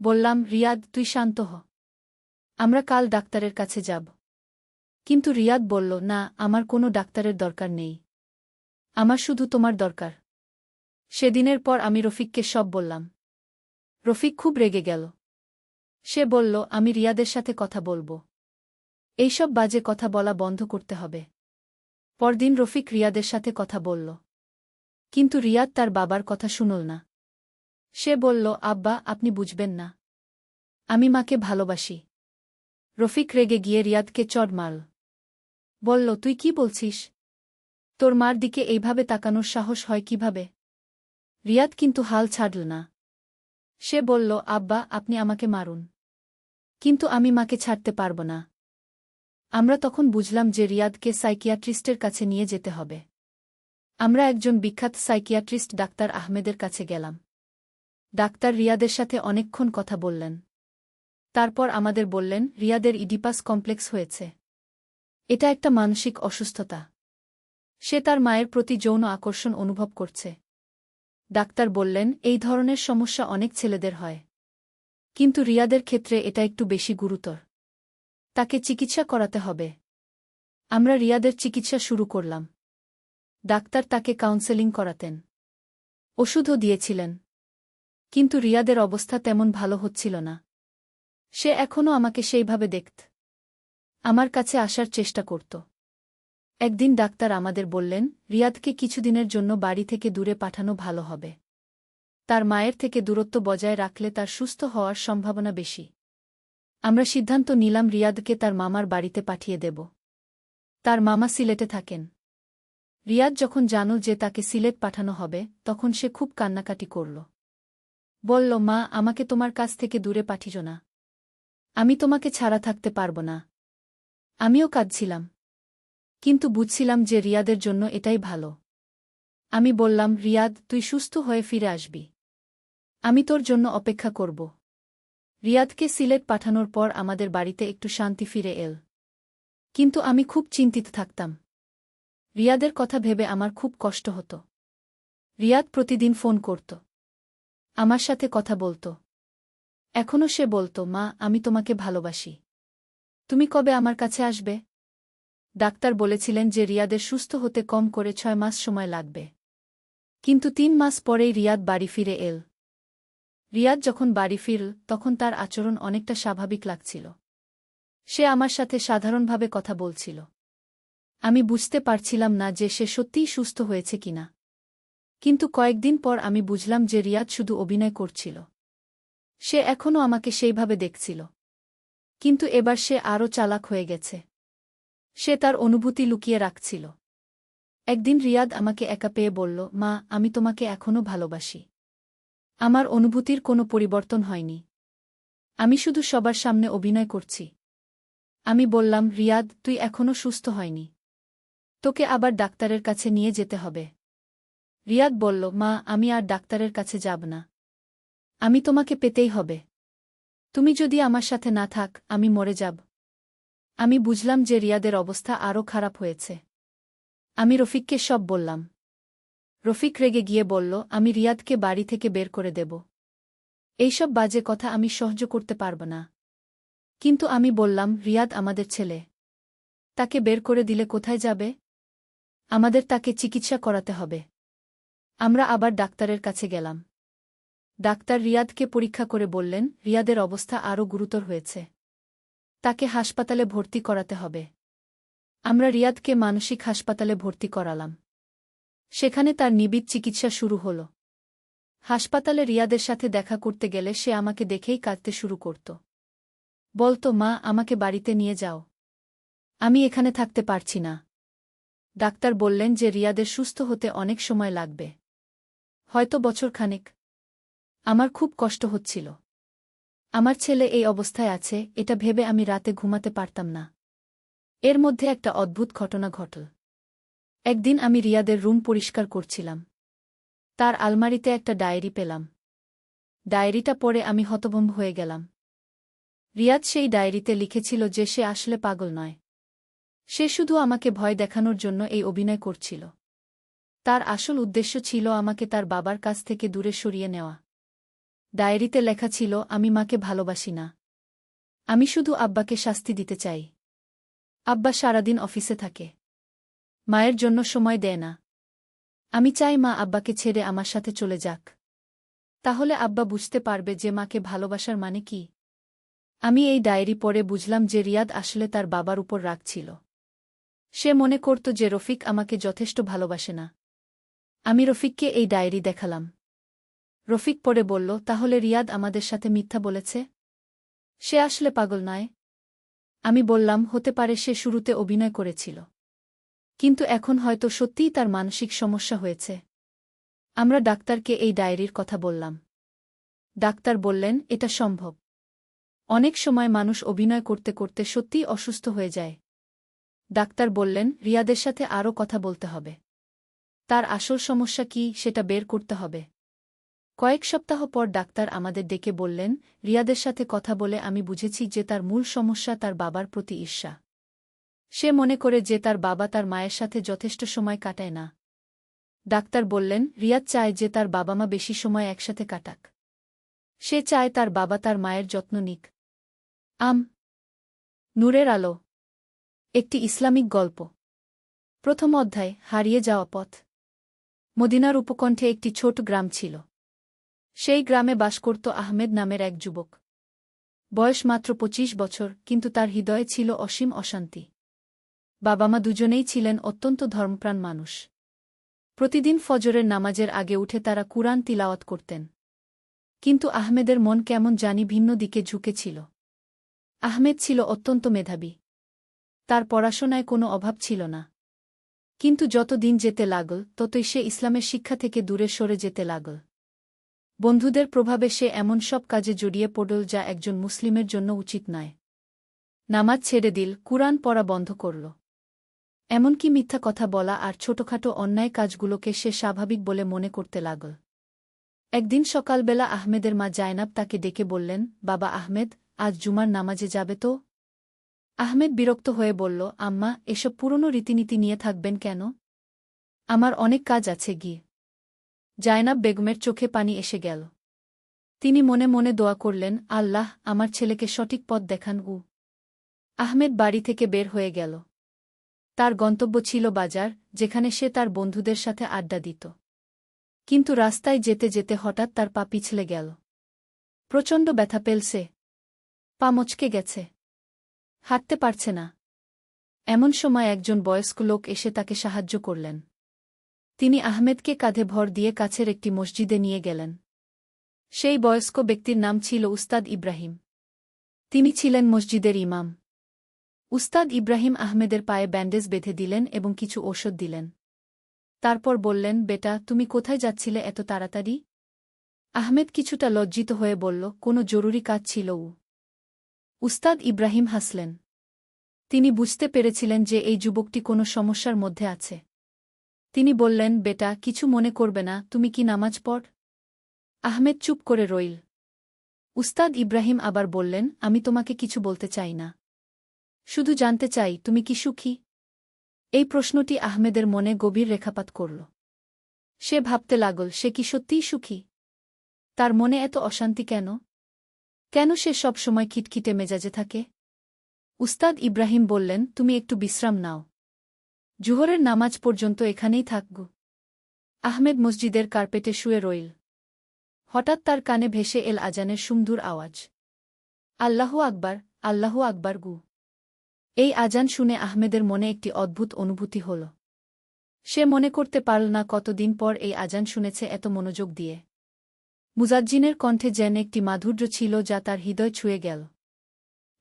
বললাম, রিয়াদ, তুই শান্ত হ। আমরা কাল ডাক্তারের কাছে যাব। কিন্তু রিয়াদ বলল, না, আমার কোনো ডাক্তারের দরকার নেই। আমার শুধু তোমার দরকার। সেদিনের পর আমি রফিককে সব বললাম। রফিক খুব রেগে গেল। সে বলল, আমি রিয়াদের সাথে কথা বলবো। এইসব বাজে কথা বলা বন্ধ করতে হবে। পরদিন রফিক রিয়াদের সাথে কথা বলল। কিন্তু রিয়াদ তার বাবার কথা শুনল না। সে বলল, আব্বা, আপনি বুঝবেন না। আমি মাকে ভালোবাসি। রফিক রেগে গিয়ে রিয়াদকে চড় মারল। বলল, তুই কি বলছিস? তোর মার দিকে এইভাবে তাকানোর সাহস হয় কিভাবে? রিয়াদ কিন্তু হাল ছাড়ল না। সে বলল, আব্বা, আপনি আমাকে মারুন, কিন্তু আমি মাকে ছাড়তে পারব না। আমরা তখন বুঝলাম যে রিয়াদকে সাইকিয়াট্রিস্টের কাছে নিয়ে যেতে হবে। আমরা একজন বিখ্যাত সাইকিয়াট্রিস্ট ডাক্তার আহমেদের কাছে গেলাম। ডাক্তার রিয়াদের সাথে অনেকক্ষণ কথা বললেন। তারপর আমাদের বললেন, রিয়াদের ইডিপাস কমপ্লেক্স হয়েছে। এটা একটা মানসিক অসুস্থতা। সে তার মায়ের প্রতি যৌন আকর্ষণ অনুভব করছে। ডাক্তার বললেন, এই ধরনের সমস্যা অনেক ছেলেদের হয়, কিন্তু রিয়াদের ক্ষেত্রে এটা একটু বেশি গুরুতর। তাকে চিকিৎসা করাতে হবে। আমরা রিয়াদের চিকিৎসা শুরু করলাম। ডাক্তার তাকে কাউন্সেলিং করাতেন, ওষুধও দিয়েছিলেন, কিন্তু রিয়াদের অবস্থা তেমন ভালো হচ্ছিল না। সে এখনও আমাকে সেইভাবে দেখত, আমার কাছে আসার চেষ্টা করত। একদিন ডাক্তার আমাদের বললেন, রিয়াদকে কিছুদিনের জন্য বাড়ি থেকে দূরে পাঠানো ভালো হবে। তার মায়ের থেকে দূরত্ব বজায় রাখলে তার সুস্থ হওয়ার সম্ভাবনা বেশি। আমরা সিদ্ধান্ত নিলাম রিয়াদকে তার মামার বাড়িতে পাঠিয়ে দেব। তার মামা সিলেটে থাকেন। রিয়াদ যখন জানল যে তাকে সিলেট পাঠানো হবে, তখন সে খুব কান্নাকাটি করল। বলল, মা, আমাকে তোমার কাছ থেকে দূরে পাঠিও না। আমি তোমাকে ছাড়া থাকতে পারব না। আমিও কাঁদছিলাম, কিন্তু বুঝছিলাম যে রিয়াদের জন্য এটাই ভালো। আমি বললাম, রিয়াদ, তুই সুস্থ হয়ে ফিরে আসবি। আমি তোর জন্য অপেক্ষা করব। রিয়াদকে সিলেট পাঠানোর পর আমাদের বাড়িতে একটু শান্তি ফিরে এল, কিন্তু আমি খুব চিন্তিত থাকতাম। রিয়াদের কথা ভেবে আমার খুব কষ্ট হতো। রিয়াদ প্রতিদিন ফোন করত, আমার সাথে কথা বলত। এখনও সে বলত, মা, আমি তোমাকে ভালোবাসি। তুমি কবে আমার কাছে আসবে? ডাক্তার বলেছিলেন যে রিয়াদের সুস্থ হতে কম করে 6 মাস সময় লাগবে, কিন্তু 3 মাস পরেই রিয়াদ বাড়ি ফিরে এল। রিয়াদ যখন বাড়ি ফিরল, তখন তার আচরণ অনেকটা স্বাভাবিক লাগছিল। সে আমার সাথে সাধারণভাবে কথা বলছিল। আমি বুঝতে পারছিলাম না যে সে সত্যিই সুস্থ হয়েছে কিনা। কিন্তু কয়েকদিন পর আমি বুঝলাম যে রিয়াদ শুধু অভিনয় করছিল। সে এখনও আমাকে সেইভাবে দেখছিল, কিন্তু এবার সে আরও চালাক হয়ে গেছে। সে তার অনুভূতি লুকিয়ে রাখছিল। একদিন রিয়াদ আমাকে একা পেয়ে বলল, মা, আমি তোমাকে এখনও ভালোবাসি। আমার অনুভূতির কোনো পরিবর্তন হয়নি। আমি শুধু সবার সামনে অভিনয় করছি। আমি বললাম, রিয়াদ, তুই এখনও সুস্থ হয়নি। তোকে আবার ডাক্তারের কাছে নিয়ে যেতে হবে। রিয়াদ বলল, মা, আমি আর ডাক্তারের কাছে যাব না। আমি তোমাকে পেতেই হবে। তুমি যদি আমার সাথে না থাক, আমি মরে যাব। আমি বুঝলাম যে রিয়াদের অবস্থা আরও খারাপ হয়েছে। আমি রফিককে সব বললাম। রফিক রেগে গিয়ে বলল, আমি রিয়াদকে বাড়ি থেকে বের করে দেব। এইসব বাজে কথা আমি সহ্য করতে পারব না। কিন্তু আমি বললাম, রিয়াদ আমাদের ছেলে। তাকে বের করে দিলে কোথায় যাবে? আমাদের তাকে চিকিৎসা করাতে হবে। আমরা আবার ডাক্তারের কাছে গেলাম। ডাক্তার রিয়াদকে পরীক্ষা করে বললেন, রিয়াদের অবস্থা আরও গুরুতর হয়েছে। তাকে হাসপাতালে ভর্তি করাতে হবে। আমরা রিয়াদকে মানসিক হাসপাতালে ভর্তি করালাম। সেখানে তার নিবিড় চিকিৎসা শুরু হল। হাসপাতালে রিয়াদের সাথে দেখা করতে গেলে সে আমাকে দেখেই কাঁদতে শুরু করত। বলত, মা, আমাকে বাড়িতে নিয়ে যাও। আমি এখানে থাকতে পারছি না। ডাক্তার বললেন যে রিয়াদের সুস্থ হতে অনেক সময় লাগবে, হয়তো বছরখানেক। আমার খুব কষ্ট হচ্ছিল। আমার ছেলে এই অবস্থায় আছে, এটা ভেবে আমি রাতে ঘুমাতে পারতাম না। এর মধ্যে একটা অদ্ভুত ঘটনা ঘটল। একদিন আমি রিয়াদের রুম পরিষ্কার করছিলাম। তার আলমারিতে একটা ডায়েরি পেলাম। ডায়েরিটা পড়ে আমি হতভম্ব হয়ে গেলাম। রিয়াদ সেই ডায়েরিতে লিখেছিল যে সে আসলে পাগল নয়। সে শুধু আমাকে ভয় দেখানোর জন্য এই অভিনয় করছিল। তার আসল উদ্দেশ্য ছিল আমাকে তার বাবার কাছ থেকে দূরে সরিয়ে নেওয়া। ডায়েরিতে লেখা ছিল, আমি মাকে ভালোবাসি না। আমি শুধু আব্বাকে শাস্তি দিতে চাই। আব্বা সারাদিন অফিসে থাকে, মায়ের জন্য সময় দেয় না। আমি চাই মা আব্বাকে ছেড়ে আমার সাথে চলে যাক। তাহলে আব্বা বুঝতে পারবে যে মাকে ভালোবাসার মানে কি। আমি এই ডায়েরি পড়ে বুঝলাম যে রিয়াদ আসলে তার বাবার উপর রাগ ছিল। সে মনে করত যে রফিক আমাকে যথেষ্ট ভালোবাসে না। আমি রফিককে এই ডায়েরি দেখালাম। রফিক পড়ে বলল, তাহলে রিয়াদ আমাদের সাথে মিথ্যা বলেছে? সে আসলে পাগল নয়? আমি বললাম, হতে পারে সে শুরুতে অভিনয় করেছিল, কিন্তু এখন হয়তো সত্যিই তার মানসিক সমস্যা হয়েছে। আমরা ডাক্তারকে এই ডায়েরির কথা বললাম। ডাক্তার বললেন, এটা সম্ভব। অনেক সময় মানুষ অভিনয় করতে করতে সত্যিই অসুস্থ হয়ে যায়। ডাক্তার বললেন, রিয়াদের সাথে আরও কথা বলতে হবে। তার আসল সমস্যা কি সেটা বের করতে হবে। কয়েক সপ্তাহ পর ডাক্তার আমাদের ডেকে বললেন, রিয়াদের সাথে কথা বলে আমি বুঝেছি যে তার মূল সমস্যা তার বাবার প্রতি ঈর্ষা। সে মনে করে যে তার বাবা তার মায়ের সাথে যথেষ্ট সময় কাটায় না। ডাক্তার বললেন, রিয়াদ চায় যে তার বাবা মা বেশি সময় একসাথে কাটাক। সে চায় তার বাবা তার মায়ের যত্ন নিক। নূরের আলো। একটি ইসলামিক গল্প। প্রথম অধ্যায়, হারিয়ে যাওয়া পথ। মদিনার উপকণ্ঠে একটি ছোট গ্রাম ছিল। সেই গ্রামে বাস করত আহমেদ নামের এক যুবক। বয়স মাত্র ২৫ বছর, কিন্তু তার হৃদয়ে ছিল অসীম অশান্তি। বাবা মা দুজনেই ছিলেন অত্যন্ত ধর্মপ্রাণ মানুষ। প্রতিদিন ফজরের নামাজের আগে উঠে তারা কুরআন তিলাওয়াত করতেন। কিন্তু আহমেদের মন কেমন জানি ভিন্ন দিকে ঝুঁকেছিল। আহমেদ ছিল অত্যন্ত মেধাবী। তার পড়াশোনায় কোনো অভাব ছিল না। কিন্তু যত দিন যেতে লাগল ততই সে ইসলামের শিক্ষা থেকে দূরে সরে যেতে লাগল। বন্ধুদের প্রভাবে সে এমন সব কাজে জড়িয়ে পড়ল যা একজন মুসলিমের জন্য উচিত নয়। নামাজ ছেড়ে দিল, কুরআন পড়া বন্ধ করল। এমনকি মিথ্যা কথা বলা আর ছোটখাটো অন্যায় কাজগুলোকে সে স্বাভাবিক বলে মনে করতে লাগল। একদিন সকালবেলা আহমেদের মা জায়নাব তাকে ডেকে বললেন, বাবা আহমেদ, আজ জুমার নামাজে যাবে তো? আহমেদ বিরক্ত হয়ে বলল, আম্মা, এসব পুরনো রীতিনীতি নিয়ে থাকবেন কেন? আমার অনেক কাজ আছে গিয়ে। জায়নাব বেগমের চোখে পানি এসে গেল। তিনি মনে মনে দোয়া করলেন, আল্লাহ, আমার ছেলেকে সঠিক পথ দেখান। আহমেদ বাড়ি থেকে বের হয়ে গেল। তার গন্তব্য ছিল বাজার, যেখানে সে তার বন্ধুদের সাথে আড্ডা দিত। কিন্তু রাস্তায় যেতে যেতে হঠাৎ তার পা পিছলে গেল। প্রচণ্ড ব্যথা পেলছে। পা মচকে গেছে। হাঁটতে পারছে না। এমন সময় একজন বয়স্ক লোক এসে তাকে সাহায্য করলেন। তিনি আহমেদকে কাঁধে ভর দিয়ে কাছের একটি মসজিদে নিয়ে গেলেন। সেই বয়স্ক ব্যক্তির নাম ছিল উস্তাদ ইব্রাহিম। তিনি ছিলেন মসজিদের ইমাম। উস্তাদ ইব্রাহিম আহমেদের পায়ে ব্যান্ডেজ বেঁধে দিলেন এবং কিছু ঔষধ দিলেন। তারপর বললেন, বেটা, তুমি কোথায় যাচ্ছিলে এত তাড়াতাড়ি? আহমেদ কিছুটা লজ্জিত হয়ে বলল, কোনো জরুরি কাজ ছিল। উস্তাদ ইব্রাহিম হাসলেন। তিনি বুঝতে পেরেছিলেন যে এই যুবকটি কোনো সমস্যার মধ্যে আছে। তিনি বললেন, বেটা, কিছু মনে করবে না, তুমি কি নামাজ পড়? আহমেদ চুপ করে রইল। উস্তাদ ইব্রাহিম আবার বললেন, আমি তোমাকে কিছু বলতে চাই না। শুধু জানতে চাই, তুমি কি সুখী? এই প্রশ্নটি আহমেদের মনে গভীর রেখাপাত করল। সে ভাবতে লাগল, সে কি সত্যিই সুখী? তার মনে এত অশান্তি কেন? কেন সে সব সময় খিটখিটে মেজাজে থাকে? উস্তাদ ইব্রাহিম বললেন, তুমি একটু বিশ্রাম নাও। জুহরের নামাজ পর্যন্ত এখানেই থাকব। আহমেদ মসজিদের কার্পেটে শুয়ে রইল। হঠাৎ তার কানে ভেসে এল আজানের সুমধুর আওয়াজ। আল্লাহু আকবার, আল্লাহু আকবার। এই আজান শুনে আহমেদের মনে একটি অদ্ভুত অনুভূতি হল। সে মনে করতে পারল না কতদিন পর এই আজান শুনেছে এত মনোযোগ দিয়ে। মুজাজ্জিনের কণ্ঠে যেন একটি মাধুর্য ছিল যা তার হৃদয় ছুঁয়ে গেল।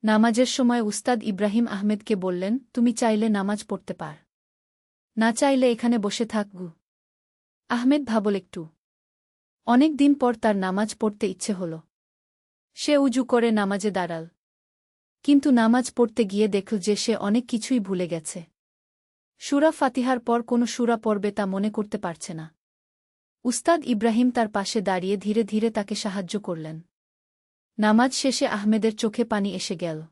নামাজের সময় উস্তাদ ইব্রাহিম আহমেদকে বললেন, তুমি চাইলে নামাজ পড়তে পার, না চাইলে এখানে বসে থাকব। আহমেদ ভাবল একটু। অনেক দিন পর তার নামাজ পড়তে ইচ্ছে হল। সে উজু করে নামাজে দাঁড়াল। কিন্তু নামাজ পড়তে গিয়ে দেখল যে সে অনেক কিছুই ভুলে গেছে। সূরা ফাতিহার পর কোনো সূরা পড়বে তা মনে করতে পারছে না। উস্তাদ ইব্রাহিম তার পাশে দাঁড়িয়ে ধীরে ধীরে তাকে সাহায্য করলেন। নামাজ শেষে আহমেদের চোখে পানি এসে গেল।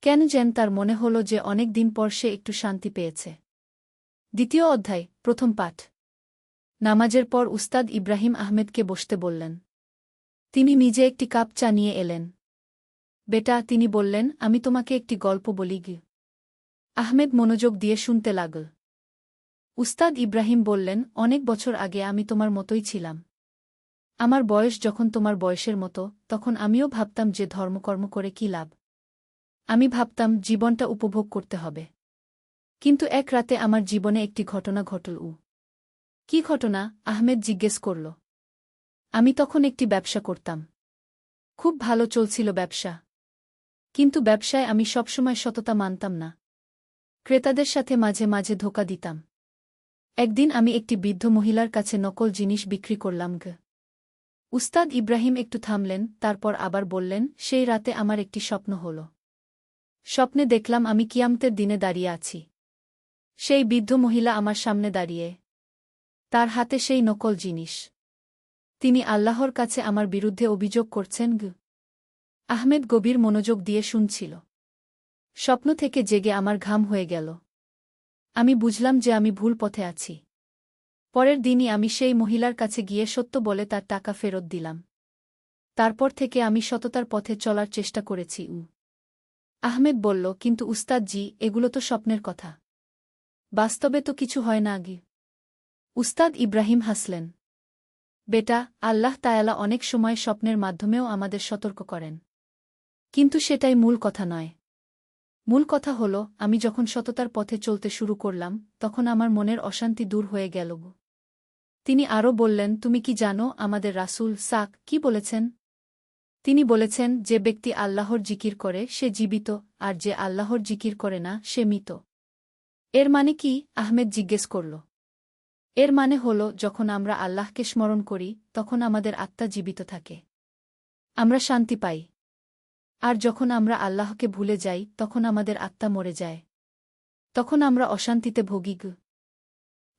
কেন যেন তার মনে হল যে অনেক দিন পর সে একটু শান্তি পেয়েছে। দ্বিতীয় অধ্যায়, প্রথম পাঠ। নামাজের পর উস্তাদ ইব্রাহিম আহমেদকে বসতে বললেন। তিনি নিজে একটি কাপ চা নিয়ে এলেন। বেটা, তিনি বললেন, আমি তোমাকে একটি গল্প বলি গি। আহমেদ মনোযোগ দিয়ে শুনতে লাগল। উস্তাদ ইব্রাহিম বললেন, অনেক বছর আগে আমি তোমার মতোই ছিলাম। আমার বয়স যখন তোমার বয়সের মতো, তখন আমিও ভাবতাম যে ধর্মকর্ম করে কি লাভ। আমি ভাবতাম জীবনটা উপভোগ করতে হবে। কিন্তু এক রাতে আমার জীবনে একটি ঘটনা ঘটল। কি ঘটনা? আহমেদ জিজ্ঞেস করল। আমি তখন একটি ব্যবসা করতাম। খুব ভালো চলছিল ব্যবসা। কিন্তু ব্যবসায় আমি সবসময় সততা মানতাম না। ক্রেতাদের সাথে মাঝে মাঝে ধোঁকা দিতাম। একদিন আমি একটি বৃদ্ধ মহিলার কাছে নকল জিনিস বিক্রি করলাম। উস্তাদ ইব্রাহিম একটু থামলেন, তারপর আবার বললেন, সেই রাতে আমার একটি স্বপ্ন হল। স্বপ্নে দেখলাম আমি কিয়ামতের দিনে দাঁড়িয়ে আছি। সেই বৃদ্ধ মহিলা আমার সামনে দাঁড়িয়ে। তার হাতে সেই নকল জিনিস। তিনি আল্লাহর কাছে আমার বিরুদ্ধে অভিযোগ করছেন। আহমেদ গভীর মনোযোগ দিয়ে শুনছিল। স্বপ্ন থেকে জেগে আমার ঘাম হয়ে গেল। আমি বুঝলাম যে আমি ভুল পথে আছি। পরের দিনই আমি সেই মহিলার কাছে গিয়ে সত্য বলে তার টাকা ফেরত দিলাম। তারপর থেকে আমি সততার পথে চলার চেষ্টা করেছি। আহমেদ বলল, কিন্তু উস্তাদজি, এগুলো তো স্বপ্নের কথা। বাস্তবে তো কিছু হয় না। উস্তাদ ইব্রাহিম হাসলেন। বেটা, আল্লাহ তায়ালা অনেক সময় স্বপ্নের মাধ্যমেও আমাদের সতর্ক করেন। কিন্তু সেটাই মূল কথা নয়। মূল কথা হল, আমি যখন সততার পথে চলতে শুরু করলাম, তখন আমার মনের অশান্তি দূর হয়ে গেল। তিনি আরও বললেন, তুমি কি জানো আমাদের রাসূল সাক কি বলেছেন? তিনি বলেছেন, যে ব্যক্তি আল্লাহর জিকির করে সে জীবিত, আর যে আল্লাহর জিকির করে না সে মৃত। এর মানে কি? আহমেদ জিজ্ঞেস করল। এর মানে হল, যখন আমরা আল্লাহকে স্মরণ করি তখন আমাদের আত্মা জীবিত থাকে। আমরা শান্তি পাই। আর যখন আমরা আল্লাহকে ভুলে যাই তখন আমাদের আত্মা মরে যায়। তখন আমরা অশান্তিতে ভোগি।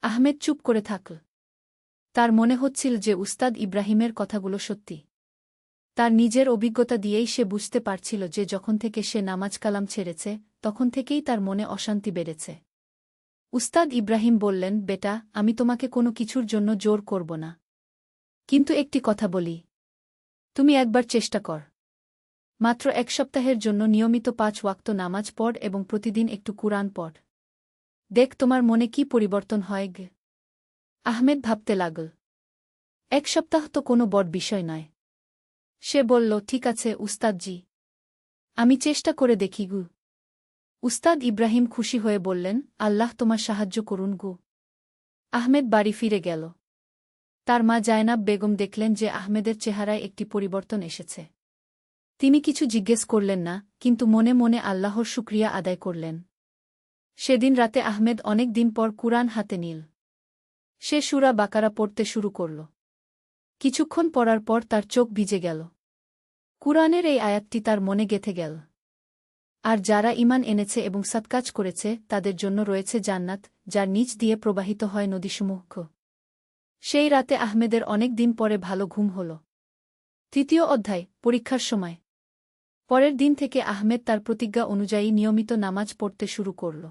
আহমেদ চুপ করে থাকল। তার মনে হচ্ছিল যে উস্তাদ ইব্রাহিমের কথাগুলো সত্যি। তার নিজের অভিজ্ঞতা দিয়েই সে বুঝতে পারছিল যে যখন থেকে সে নামাজ কালাম ছেড়েছে তখন থেকেই তার মনে অশান্তি বেড়েছে। উস্তাদ ইব্রাহিম বললেন, বেটা, আমি তোমাকে কোনো কিছুর জন্য জোর করব না। কিন্তু একটি কথা বলি, তুমি একবার চেষ্টা কর। মাত্র 1 সপ্তাহের জন্য নিয়মিত 5 ওয়াক্ত নামাজ পড় এবং প্রতিদিন একটু কুরআন পড়। দেখ তোমার মনে কি পরিবর্তন হয়। আহমেদ ভাবতে লাগল। 1 সপ্তাহ তো কোনো বড় বিষয় নয়। সে বলল, ঠিক আছে উস্তাদজি, আমি চেষ্টা করে দেখি। উস্তাদ ইব্রাহিম খুশি হয়ে বললেন, আল্লাহ তোমার সাহায্য করুন। আহমেদ বাড়ি ফিরে গেল। তার মা জায়নাব বেগম দেখলেন যে আহমেদের চেহারায় একটি পরিবর্তন এসেছে। তিনি কিছু জিজ্ঞেস করলেন না, কিন্তু মনে মনে আল্লাহর শুকরিয়া আদায় করলেন। সেদিন রাতে আহমেদ অনেক দিন পর কুরআন হাতে নিল। সে সূরা বাকারা পড়তে শুরু করল। কিছুক্ষণ পড়ার পর তার চোখ ভিজে গেল। কুরআনের এই আয়াতটি তার মনে গেঁথে গেল। আর যারা ঈমান এনেছে এবং সৎকাজ করেছে তাদের জন্য রয়েছে জান্নাত, যার নিচ দিয়ে প্রবাহিত হয় নদীসমূহ। সেই রাতে আহমেদের অনেক দিন পরে ভালো ঘুম হল। 3য় অধ্যায়, পরীক্ষার সময়। পরের দিন থেকে আহমেদ তার প্রতিজ্ঞা অনুযায়ী নিয়মিত নামাজ পড়তে শুরু করল।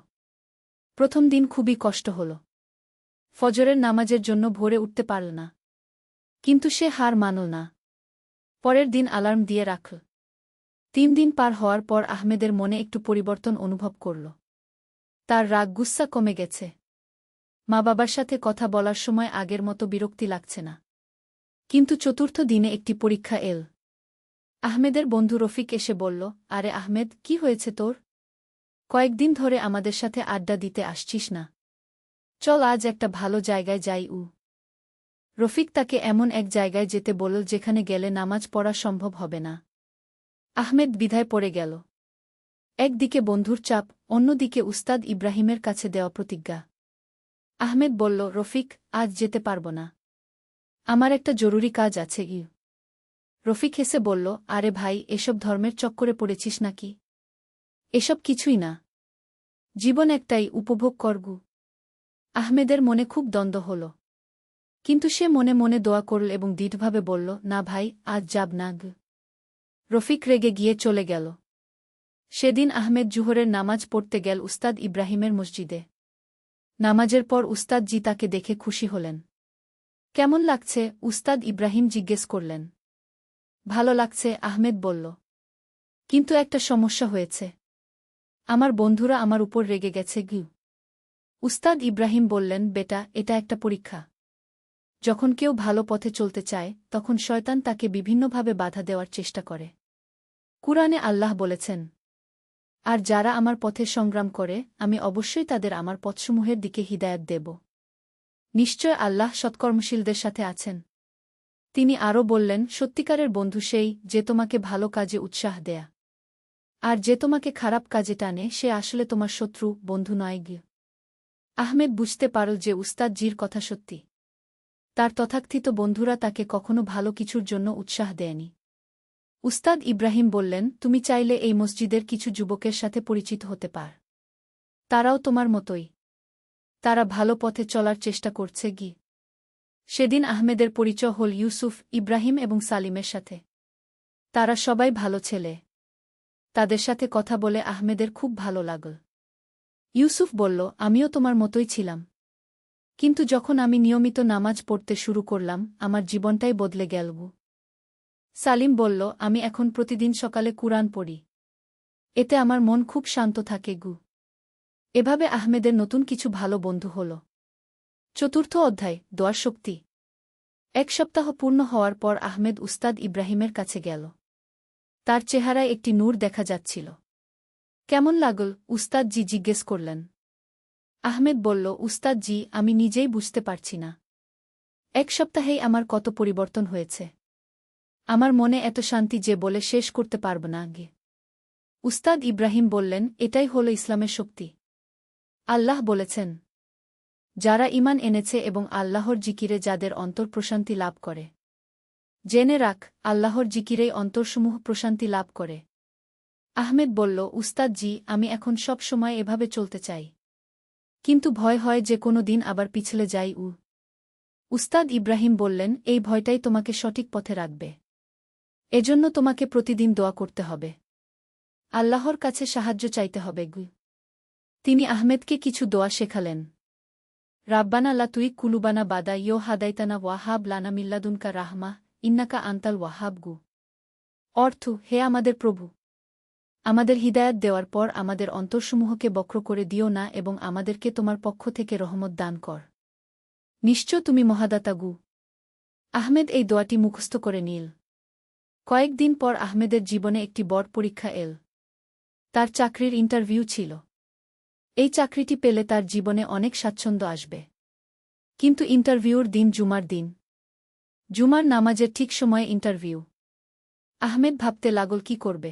প্রথম দিন খুবই কষ্ট হল। ফজরের নামাজের জন্য ভোরে উঠতে পারল না। কিন্তু সে হার মানল না। পরের দিন অ্যালার্ম দিয়ে রাখল। 3 দিন পার হওয়ার পর আহমেদের মনে একটু পরিবর্তন অনুভব করল। তার রাগ গুস্সা কমে গেছে। মা বাবার সাথে কথা বলার সময় আগের মতো বিরক্তি লাগছে না। কিন্তু 4র্থ দিনে একটি পরীক্ষা এল। আহমেদের বন্ধু রফিক এসে বলল, আরে আহমেদ, কি হয়েছে তোর? কয়েকদিন ধরে আমাদের সাথে আড্ডা দিতে আসছিস না। চল আজ একটা ভালো জায়গায় যাই। রফিক তাকে এমন এক জায়গায় যেতে বলল যেখানে গেলে নামাজ পড়া সম্ভব হবে না। আহমেদ দ্বিধায় পড়ে গেল। একদিকে বন্ধুর চাপ, অন্যদিকে উস্তাদ ইব্রাহিমের কাছে দেওয়া প্রতিজ্ঞা। আহমেদ বলল, রফিক, আজ যেতে পারব না। আমার একটা জরুরি কাজ আছে। রফিক হেসে বলল, আরে ভাই, এসব ধর্মের চক্করে পড়েছিস নাকি? এসব কিছুই না। জীবন একটাই, উপভোগ করগু। আহমেদের মনে খুব দ্বন্দ্ব হল। কিন্তু সে মনে মনে দোয়া করল এবং দৃঢ়ভাবে বলল, না ভাই, আজ যাব না। রফিক রেগে গিয়ে চলে গেল। সেদিন আহমেদ জুহরের নামাজ পড়তে গেল উস্তাদ ইব্রাহিমের মসজিদে। নামাজের পর উস্তাদজি তাকে দেখে খুশি হলেন। কেমন লাগছে? উস্তাদ ইব্রাহিম জিজ্ঞেস করলেন। ভালো লাগছে, আহমেদ বলল। কিন্তু একটা সমস্যা হয়েছে। আমার বন্ধুরা আমার উপর রেগে গেছে। উস্তাদ ইব্রাহিম বললেন, বেটা, এটা একটা পরীক্ষা। যখন কেউ ভালো পথে চলতে চায় তখন শয়তান তাকে বিভিন্নভাবে বাধা দেওয়ার চেষ্টা করে। কুরআনে আল্লাহ বলেছেন, আর যারা আমার পথে সংগ্রাম করে আমি অবশ্যই তাদের আমার পথসমূহের দিকে হিদায়াত দেব। নিশ্চয় আল্লাহ সৎকর্মশীলদের সাথে আছেন। তিনি আরও বললেন, সত্যিকারের বন্ধু সেই যে তোমাকে ভালো কাজে উৎসাহ দেয়া। আর যে তোমাকে খারাপ কাজে টানে সে আসলে তোমার শত্রু, বন্ধু নয়। আহমেদ বুঝতে পারল যে উস্তাদ জির কথা সত্যি। তার তথাকথিত বন্ধুরা তাকে কখনো ভালো কিছুর জন্য উৎসাহ দেয়নি। উস্তাদ ইব্রাহিম বললেন, তুমি চাইলে এই মসজিদের কিছু যুবকের সাথে পরিচিত হতে পার। তারাও তোমার মতোই। তারা ভালো পথে চলার চেষ্টা করছে। সেদিন আহমেদের পরিচয় হল ইউসুফ, ইব্রাহিম এবং সালিমের সাথে। তারা সবাই ভালো ছেলে। তাদের সাথে কথা বলে আহমেদের খুব ভালো লাগল। ইউসুফ বলল, আমিও তোমার মতোই ছিলাম। কিন্তু যখন আমি নিয়মিত নামাজ পড়তে শুরু করলাম, আমার জীবনটাই বদলে গেল। সালিম বলল, আমি এখন প্রতিদিন সকালে কুরআন পড়ি। এতে আমার মন খুব শান্ত থাকে। এভাবে আহমেদের নতুন কিছু ভালো বন্ধু হল। চতুর্থ অধ্যায়, দোয়ার শক্তি। এক সপ্তাহ পূর্ণ হওয়ার পর আহমেদ উস্তাদ ইব্রাহিমের কাছে গেল। তার চেহারায় একটি নূর দেখা যাচ্ছিল। কেমন লাগল? উস্তাদ জি জিজ্ঞেস করলেন। আহমেদ বলল, উস্তাদ জি, আমি নিজেই বুঝতে পারছি না। এক সপ্তাহেই আমার কত পরিবর্তন হয়েছে। আমার মনে এত শান্তি যে বলে শেষ করতে পারব না। উস্তাদ ইব্রাহিম বললেন, এটাই হল ইসলামের শক্তি। আল্লাহ বলেছেন, যারা ঈমান এনেছে এবং আল্লাহর জিকিরে যাদের অন্তর প্রশান্তি লাভ করে। জেনে রাখ, আল্লাহর জিকিরেই অন্তরসমূহ প্রশান্তি লাভ করে। আহমেদ বলল, উস্তাদ জি, আমি এখন সব সময় এভাবে চলতে চাই। কিন্তু ভয় হয় যে কোনো দিন আবার পিছলে যাই। উস্তাদ ইব্রাহিম বললেন, এই ভয়টাই তোমাকে সঠিক পথে রাখবে। এজন্য তোমাকে প্রতিদিন দোয়া করতে হবে। আল্লাহর কাছে সাহায্য চাইতে হবে। তিনি আহমেদকে কিছু দোয়া শেখালেন। রাব্বানা লা তুই কুলুবানা বাদা ইয়ো হাদাইতানা ওয়াহাব লানা মিল্লাদুনকা রাহমা ইন্নাকা আন্তাল ওয়াহাব। অর্থ, হে আমাদের প্রভু, আমাদের হিদায়াত দেওয়ার পর আমাদের অন্তরসমূহকে বক্র করে দিও না এবং আমাদেরকে তোমার পক্ষ থেকে রহমত দান কর। নিশ্চয় তুমি মহাদাতা। আহমেদ এই দোয়াটি মুখস্থ করে নিল। কয়েকদিন পর আহমেদের জীবনে একটি বড় পরীক্ষা এল। তার চাকরির ইন্টারভিউ ছিল। এই চাকরিটি পেলে তার জীবনে অনেক স্বাচ্ছন্দ্য আসবে। কিন্তু ইন্টারভিউর দিন জুমার দিন। জুমার নামাজের ঠিক সময়ে ইন্টারভিউ। আহমেদ ভাবতে লাগল কি করবে।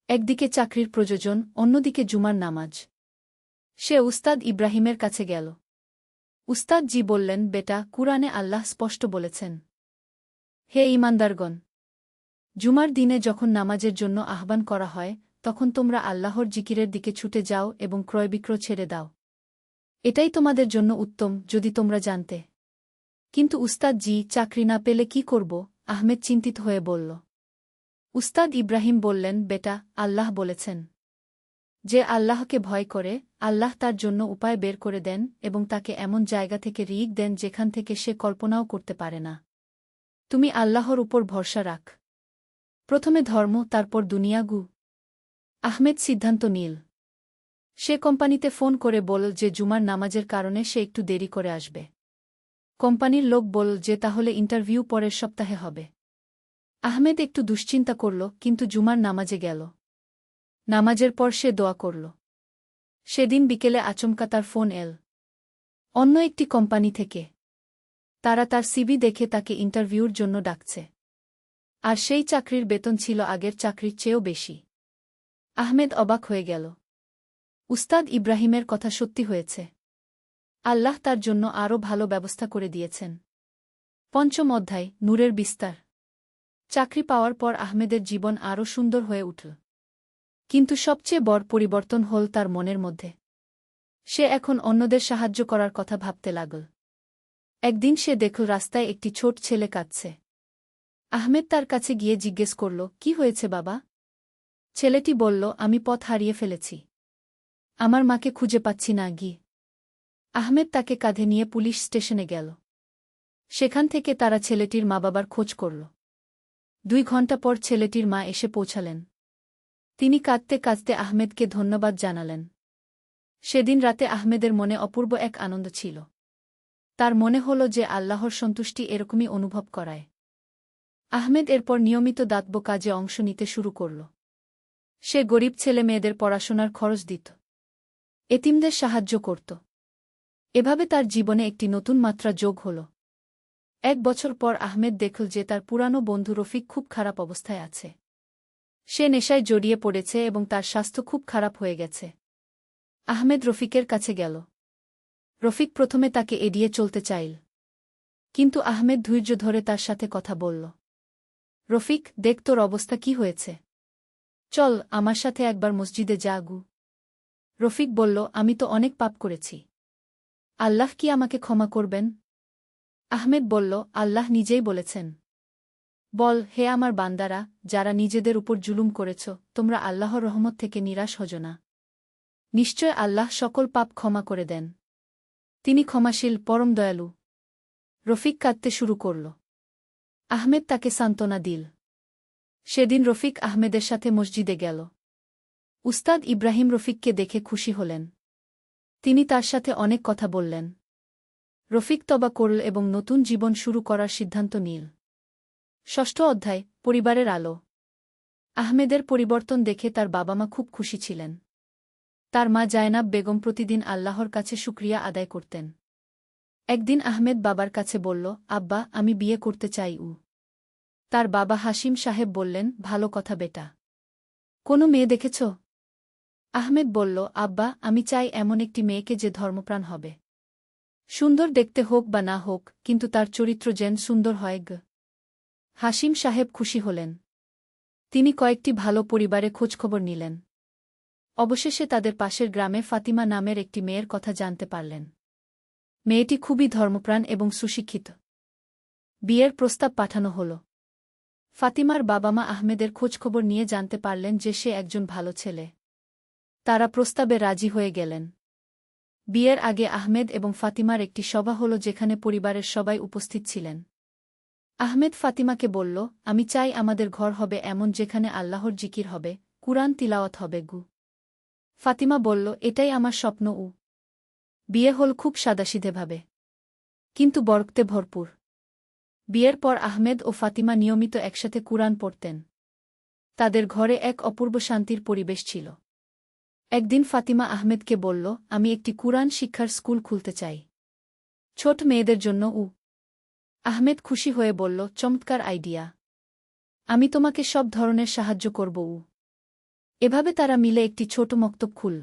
একদিকে চাকরির প্রয়োজন, অন্যদিকে জুমার নামাজ। সে উস্তাদ ইব্রাহিমের কাছে গেল। উস্তাদ জি বললেন, বেটা, কুরআনে আল্লাহ স্পষ্ট বলেছেন, হে ঈমানদারগণ, জুমার দিনে যখন নামাজের জন্য আহ্বান করা হয় তখন তোমরা আল্লাহর জিকিরের দিকে ছুটে যাও এবং ক্রয়বিক্রয় ছেড়ে দাও। এটাই তোমাদের জন্য উত্তম যদি তোমরা জানতে। কিন্তু উস্তাদ জি, চাকরি না পেলে কি করব? আহমেদ চিন্তিত হয়ে বলল। উস্তাদ ইব্রাহিম বললেন, বেটা, আল্লাহ বলেছেন, যে আল্লাহকে ভয় করে আল্লাহ তার জন্য উপায় বের করে দেন এবং তাকে এমন জায়গা থেকে রিজিক দেন যেখান থেকে সে কল্পনাও করতে পারে না। তুমি আল্লাহর উপর ভরসা রাখ। প্রথমে ধর্ম, তারপর দুনিয়া। আহমেদ সিদ্ধান্ত নিল। সে কোম্পানিতে ফোন করে বলল যে জুমার নামাজের কারণে সে একটু দেরি করে আসবে। কোম্পানির লোক বলল যে তাহলে ইন্টারভিউ পরের সপ্তাহে হবে। আহমেদ একটু দুশ্চিন্তা করল, কিন্তু জুমার নামাজে গেল। নামাজের পর সে দোয়া করল। সেদিন বিকেলে আচমকা তার ফোন এল অন্য একটি কোম্পানি থেকে। তারা তার সিভি দেখে তাকে ইন্টারভিউর জন্য ডাকছে। আর সেই চাকরির বেতন ছিল আগের চাকরির চেয়েও বেশি। আহমেদ অবাক হয়ে গেল। উস্তাদ ইব্রাহিমের কথা সত্যি হয়েছে। আল্লাহ তার জন্য আরও ভালো ব্যবস্থা করে দিয়েছেন। পঞ্চম অধ্যায়, নূরের বিস্তার। চাকরি পাওয়ার পর আহমেদের জীবন আরও সুন্দর হয়ে উঠল। কিন্তু সবচেয়ে বড় পরিবর্তন হল তার মনের মধ্যে। সে এখন অন্যদের সাহায্য করার কথা ভাবতে লাগল। একদিন সে দেখল রাস্তায় একটি ছোট ছেলে কাঁদছে। আহমেদ তার কাছে গিয়ে জিজ্ঞেস করল, কি হয়েছে বাবা? ছেলেটি বলল, আমি পথ হারিয়ে ফেলেছি। আমার মাকে খুঁজে পাচ্ছি না। আহমেদ তাকে কাঁধে নিয়ে পুলিশ স্টেশনে গেল। সেখান থেকে তারা ছেলেটির মা-বাবার খোঁজ করল। 2 ঘণ্টা পর ছেলেটির মা এসে পৌঁছালেন। তিনি কাঁদতে কাঁদতে আহমেদকে ধন্যবাদ জানালেন। সেদিন রাতে আহমেদের মনে অপূর্ব এক আনন্দ ছিল। তার মনে হল যে আল্লাহর সন্তুষ্টি এরকমই অনুভব করায়। আহমেদ এরপর নিয়মিত দাতব্য কাজে অংশ নিতে শুরু করল। সে গরিব ছেলে মেয়েদের পড়াশোনার খরচ দিত, এতিমদের সাহায্য করত। এভাবে তার জীবনে একটি নতুন মাত্রা যোগ হল। 1 বছর পর আহমেদ দেখল যে তার পুরানো বন্ধু রফিক খুব খারাপ অবস্থায় আছে। সে নেশায় জড়িয়ে পড়েছে এবং তার স্বাস্থ্য খুব খারাপ হয়ে গেছে। আহমেদ রফিকের কাছে গেল। রফিক প্রথমে তাকে এড়িয়ে চলতে চাইল, কিন্তু আহমেদ ধৈর্য ধরে তার সাথে কথা বলল। রফিক, দেখ তোর অবস্থা কি হয়েছে। চল আমার সাথে একবার মসজিদে যা গু। রফিক বলল, আমি তো অনেক পাপ করেছি। আল্লাহ কি আমাকে ক্ষমা করবেন? আহমেদ বলল, আল্লাহ নিজেই বলেছেন, বল, হে আমার বান্দারা, যারা নিজেদের উপর জুলুম করেছ, তোমরা আল্লাহর রহমত থেকে নিরাশ হজো না। নিশ্চয় আল্লাহ সকল পাপ ক্ষমা করে দেন। তিনি ক্ষমাশীল, পরম দয়ালু। রফিক কাঁদতে শুরু করল। আহমেদ তাকে সান্ত্বনা দিল। সেদিন রফিক আহমেদের সাথে মসজিদে গেল। উস্তাদ ইব্রাহিম রফিককে দেখে খুশি হলেন। তিনি তার সাথে অনেক কথা বললেন। রফিক তওবা করল এবং নতুন জীবন শুরু করার সিদ্ধান্ত নিল। ষষ্ঠ অধ্যায়, পরিবারের আলো। আহমেদের পরিবর্তন দেখে তার বাবা মা খুব খুশি ছিলেন। তার মা জায়নাব বেগম প্রতিদিন আল্লাহর কাছে শুকরিয়া আদায় করতেন। একদিন আহমেদ বাবার কাছে বলল, আব্বা, আমি বিয়ে করতে চাই। তার বাবা হাসিম সাহেব বললেন, ভালো কথা বেটা। কোনো মেয়ে দেখেছ? আহমেদ বলল, আব্বা, আমি চাই এমন একটি মেয়েকে যে ধর্মপ্রাণ হবে। সুন্দর দেখতে হোক বা না হোক, কিন্তু তার চরিত্র যেন সুন্দর হয়। হাসিম সাহেব খুশি হলেন। তিনি কয়েকটি ভালো পরিবারে খোঁজখবর নিলেন। অবশেষে তাদের পাশের গ্রামে ফাতিমা নামের একটি মেয়ের কথা জানতে পারলেন। মেয়েটি খুবই ধর্মপ্রাণ এবং সুশিক্ষিত। বিয়ের প্রস্তাব পাঠানো হল। ফাতিমার বাবা মা আহমেদের খোঁজখবর নিয়ে জানতে পারলেন যে সে একজন ভালো ছেলে। তারা প্রস্তাবে রাজি হয়ে গেলেন। বিয়ের আগে আহমেদ এবং ফাতিমার একটি সভা হল যেখানে পরিবারের সবাই উপস্থিত ছিলেন। আহমেদ ফাতিমাকে বলল, আমি চাই আমাদের ঘর হবে এমন যেখানে আল্লাহর জিকির হবে, কুরআন তিলাওয়াত হবে। ফাতিমা বলল, এটাই আমার স্বপ্ন। বিয়ে হল খুব সাদাসিধেভাবে, কিন্তু বরকতে ভরপুর। বিয়ের পর আহমেদ ও ফাতিমা নিয়মিত একসাথে কুরআন পড়তেন। তাদের ঘরে এক অপূর্ব শান্তির পরিবেশ ছিল। একদিন ফাতিমা আহমেদকে বলল, আমি একটি কুরআন শিক্ষার স্কুল খুলতে চাই, ছোট মেয়েদের জন্য। আহমেদ খুশি হয়ে বলল, চমৎকার আইডিয়া। আমি তোমাকে সব ধরনের সাহায্য করব। এভাবে তারা মিলে একটি ছোট মক্তব খুল।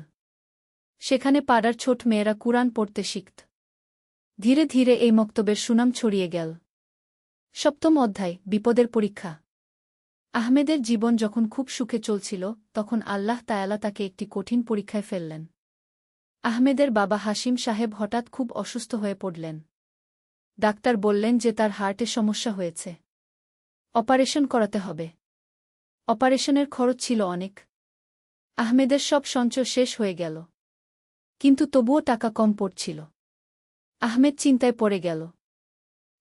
সেখানে পাড়ার ছোট মেয়েরা কুরআন পড়তে শিখত। ধীরে ধীরে এই মক্তবের সুনাম ছড়িয়ে গেল। সপ্তম অধ্যায়, বিপদের পরীক্ষা। আহমেদের জীবন যখন খুব সুখে চলছিল, তখন আল্লাহ তায়ালা তাকে একটি কঠিন পরীক্ষায় ফেললেন। আহমেদের বাবা হাসিম সাহেব হঠাৎ খুব অসুস্থ হয়ে পড়লেন। ডাক্তার বললেন যে তার হার্টে সমস্যা হয়েছে, অপারেশন করাতে হবে। অপারেশনের খরচ ছিল অনেক। আহমেদের সব সঞ্চয় শেষ হয়ে গেল, কিন্তু তবুও টাকা কম পড়ছিল। আহমেদ চিন্তায় পড়ে গেল।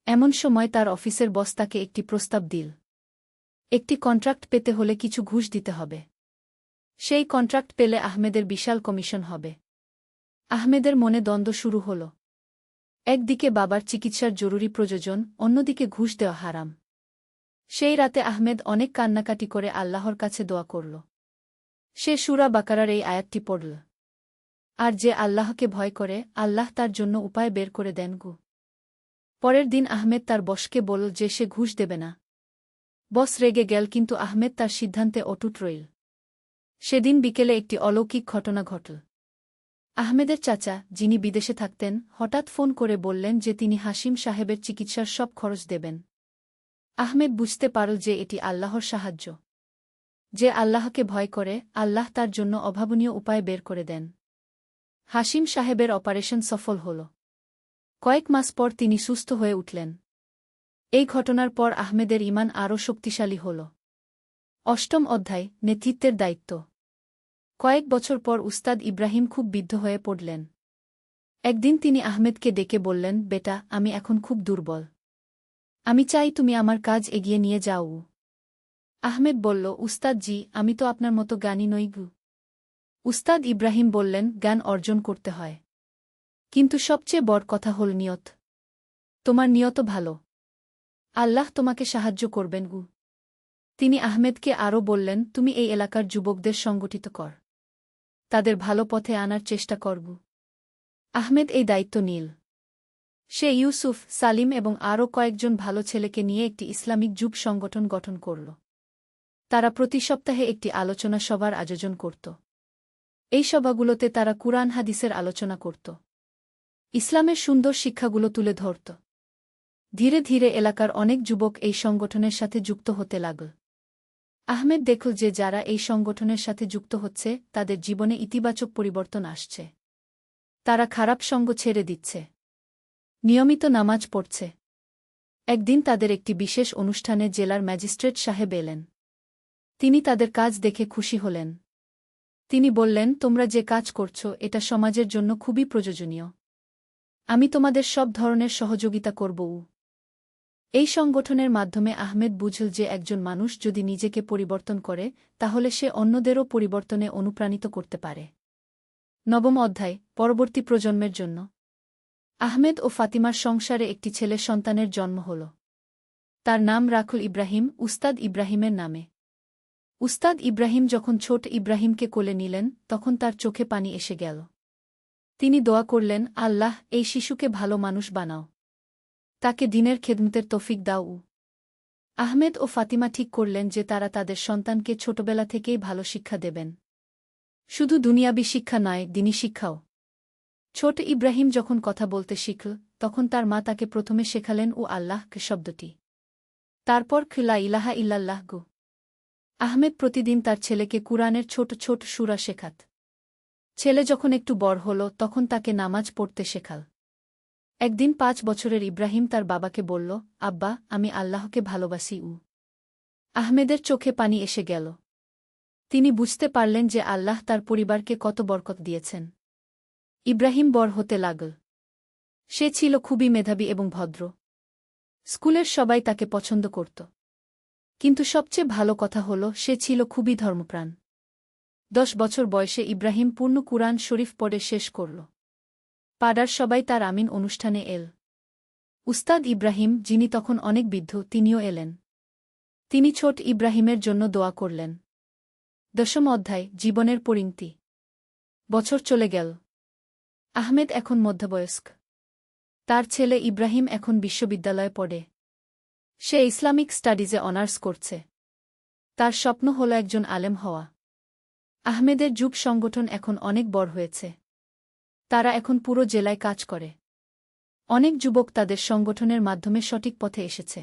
এমন সময় তার অফিসের বস তাকে একটি প্রস্তাব দিল। একটি কন্ট্রাক্ট পেতে হলে কিছু ঘুষ দিতে হবে। সেই কন্ট্রাক্ট পেলে আহমেদের বিশাল কমিশন হবে। আহমেদের মনে দ্বন্দ্ব শুরু হল। একদিকে বাবার চিকিৎসার জরুরি প্রয়োজন, অন্যদিকে ঘুষ দেওয়া হারাম। সেই রাতে আহমেদ অনেক কান্নাকাটি করে আল্লাহর কাছে দোয়া করল। সে সূরা বাকারার এই আয়াতটি পড়ল, আর যে আল্লাহকে ভয় করে, আল্লাহ তার জন্য উপায় বের করে দেন। পরের দিন আহমেদ তার বসকে বলল যে সে ঘুষ দেবে না। বস রেগে গেল, কিন্তু আহমেদ তার সিদ্ধান্তে অটুট রইল। সেদিন বিকেলে একটি অলৌকিক ঘটনা ঘটল। আহমেদের চাচা, যিনি বিদেশে থাকতেন, হঠাৎ ফোন করে বললেন যে তিনি হাসিম সাহেবের চিকিৎসার সব খরচ দেবেন। আহমেদ বুঝতে পারল যে এটি আল্লাহর সাহায্য। যে আল্লাহকে ভয় করে, আল্লাহ তার জন্য অভাবনীয় উপায় বের করে দেন। হাসিম সাহেবের অপারেশন সফল হল। কয়েক মাস পর তিনি সুস্থ হয়ে উঠলেন। এই ঘটনার পর আহমেদের ঈমান আরও শক্তিশালী হল। অষ্টম অধ্যায়, নেতৃত্বের দায়িত্ব। কয়েক বছর পর উস্তাদ ইব্রাহিম খুব বিদ্ধ হয়ে পড়লেন। একদিন তিনি আহমেদকে ডেকে বললেন, বেটা, আমি এখন খুব দুর্বল। আমি চাই তুমি আমার কাজ এগিয়ে নিয়ে যাও। আহমেদ বলল, উস্তাদ জি, আমি তো আপনার মতো জ্ঞানী নই। উস্তাদ ইব্রাহিম বললেন, জ্ঞান অর্জন করতে হয়, কিন্তু সবচেয়ে বড় কথা হল নিয়ত। তোমার নিয়ত ভালো, আল্লাহ তোমাকে সাহায্য করবেন। তিনি আহমেদকে আরও বললেন, তুমি এই এলাকার যুবকদের সংগঠিত কর, তাদের ভালো পথে আনার চেষ্টা করব। আহমেদ এই দায়িত্ব নিল। সে ইউসুফ, সালিম এবং আরও কয়েকজন ভালো ছেলেকে নিয়ে একটি ইসলামিক যুব সংগঠন গঠন করল। তারা প্রতি সপ্তাহে একটি আলোচনা সভার আয়োজন করত। এই সভাগুলোতে তারা কুরআন হাদিসের আলোচনা করত, ইসলামের সুন্দর শিক্ষাগুলো তুলে ধরত। ধীরে ধীরে এলাকার অনেক যুবক এই সংগঠনের সাথে যুক্ত হতে লাগল। আহমেদ দেখল যে যারা এই সংগঠনের সাথে যুক্ত হচ্ছে তাদের জীবনে ইতিবাচক পরিবর্তন আসছে। তারা খারাপ সঙ্গ ছেড়ে দিচ্ছে, নিয়মিত নামাজ পড়ছে। একদিন তাদের একটি বিশেষ অনুষ্ঠানে জেলার ম্যাজিস্ট্রেট সাহেব এলেন। তিনি তাদের কাজ দেখে খুশি হলেন। তিনি বললেন, তোমরা যে কাজ করছ এটা সমাজের জন্য খুবই প্রয়োজনীয়। আমি তোমাদের সব ধরনের সহযোগিতা করব। এই সংগঠনের মাধ্যমে আহমেদ বুঝল যে একজন মানুষ যদি নিজেকে পরিবর্তন করে তাহলে সে অন্যদেরও পরিবর্তনে অনুপ্রাণিত করতে পারে। নবম অধ্যায়, পরবর্তী প্রজন্মের জন্য। আহমেদ ও ফাতিমার সংসারে একটি ছেলে সন্তানের জন্ম হল। তার নাম রাখল ইব্রাহিম, উস্তাদ ইব্রাহিমের নামে। উস্তাদ ইব্রাহিম যখন ছোট ইব্রাহিমকে কোলে নিলেন তখন তার চোখে পানি এসে গেল। তিনি দোয়া করলেন, আল্লাহ, এই শিশুকে ভালো মানুষ বানাও, তাকে দ্বীনের খেদমতের তৌফিক দাও। আহমেদ ও ফাতিমা ঠিক করলেন যে তারা তাদের সন্তানকে ছোটবেলা থেকেই ভালো শিক্ষা দেবেন। শুধু দুনিয়াবী শিক্ষা নয়, দ্বীনি শিক্ষাও। ছোট ইব্রাহিম যখন কথা বলতে শিখল তখন তার মা তাকে প্রথমে শেখালেন ও আল্লাহ শব্দটি, তারপর লা ইলাহা ইল্লাল্লাহ গো। আহমেদ প্রতিদিন তার ছেলেকে কুরআনের ছোট ছোট সূরা শেখাত। ছেলে যখন একটু বড় হল তখন তাকে নামাজ পড়তে শেখাল। একদিন 5 বছরের ইব্রাহিম তার বাবাকে বলল, আব্বা, আমি আল্লাহকে ভালোবাসি। আহমেদের চোখে পানি এসে গেল। তিনি বুঝতে পারলেন যে আল্লাহ তার পরিবারকে কত বরকত দিয়েছেন। ইব্রাহিম বড় হতে লাগল। সে ছিল খুবই মেধাবী এবং ভদ্র। স্কুলের সবাই তাকে পছন্দ করত। কিন্তু সবচেয়ে ভালো কথা হল সে ছিল খুবই ধর্মপ্রাণ। 10 বছর বয়সে ইব্রাহিম পূর্ণ কুরআন শরীফ পড়ে শেষ করল। পাড়ার সবাই তার আমিন অনুষ্ঠানে এল। উস্তাদ ইব্রাহিম, যিনি তখন অনেক বৃদ্ধ, তিনিও এলেন। তিনি ছোট ইব্রাহিমের জন্য দোয়া করলেন। 10ম অধ্যায়, জীবনের পরিণতি। বছর চলে গেল। আহমেদ এখন মধ্যবয়স্ক। তার ছেলে ইব্রাহিম এখন বিশ্ববিদ্যালয়ে পড়ে। সে ইসলামিক স্টাডিজে অনার্স করছে। তার স্বপ্ন হল একজন আলেম হওয়া। আহমেদের যুব সংগঠন এখন অনেক বড় হয়েছে। তারা এখন পুরো জেলায় কাজ করে। অনেক যুবক তাদের সংগঠনের মাধ্যমে সঠিক পথে এসেছে।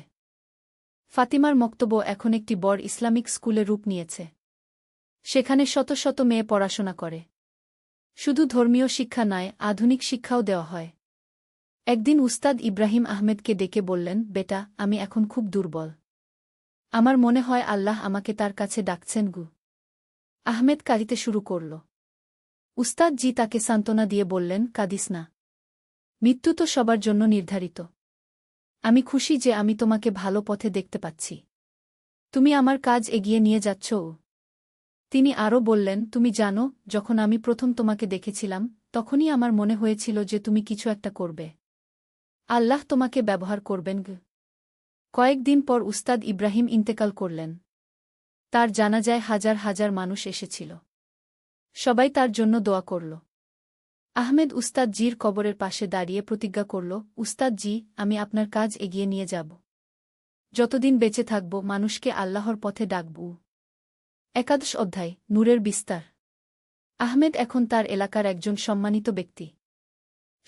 ফাতিমার মক্তব্য এখন একটি বড় ইসলামিক স্কুলে রূপ নিয়েছে। সেখানে শত শত মেয়ে পড়াশোনা করে। শুধু ধর্মীয় শিক্ষা নয়, আধুনিক শিক্ষাও দেওয়া হয়। একদিন উস্তাদ ইব্রাহিম আহমেদকে ডেকে বললেন, বেটা, আমি এখন খুব দুর্বল। আমার মনে হয় আল্লাহ আমাকে তার কাছে ডাকছেন গু। আহমেদ কাঁদিতে শুরু করল। উস্তাদ জি তাকে সান্ত্বনা দিয়ে বললেন, কাঁদিস না। মৃত্যু তো সবার জন্য নির্ধারিত। আমি খুশি যে আমি তোমাকে ভালো পথে দেখতে পাচ্ছি। তুমি আমার কাজ এগিয়ে নিয়ে যাচ্ছ। তিনি আরও বললেন, তুমি জানো, যখন আমি প্রথম তোমাকে দেখেছিলাম তখনই আমার মনে হয়েছিল যে তুমি কিছু একটা করবে। আল্লাহ তোমাকে ব্যবহার করবেন গ। কয়েকদিন পর উস্তাদ ইব্রাহিম ইন্তেকাল করলেন। তার জানাজায় হাজার হাজার মানুষ এসেছিল। সবাই তার জন্য দোয়া করল। আহমেদ উস্তাদ জির কবরের পাশে দাঁড়িয়ে প্রতিজ্ঞা করল, উস্তাদ জি, আমি আপনার কাজ এগিয়ে নিয়ে যাব। যতদিন বেঁচে থাকব মানুষকে আল্লাহর পথে ডাকব। 11 অধ্যায়, নূরের বিস্তার। আহমেদ এখন তার এলাকার একজন সম্মানিত ব্যক্তি।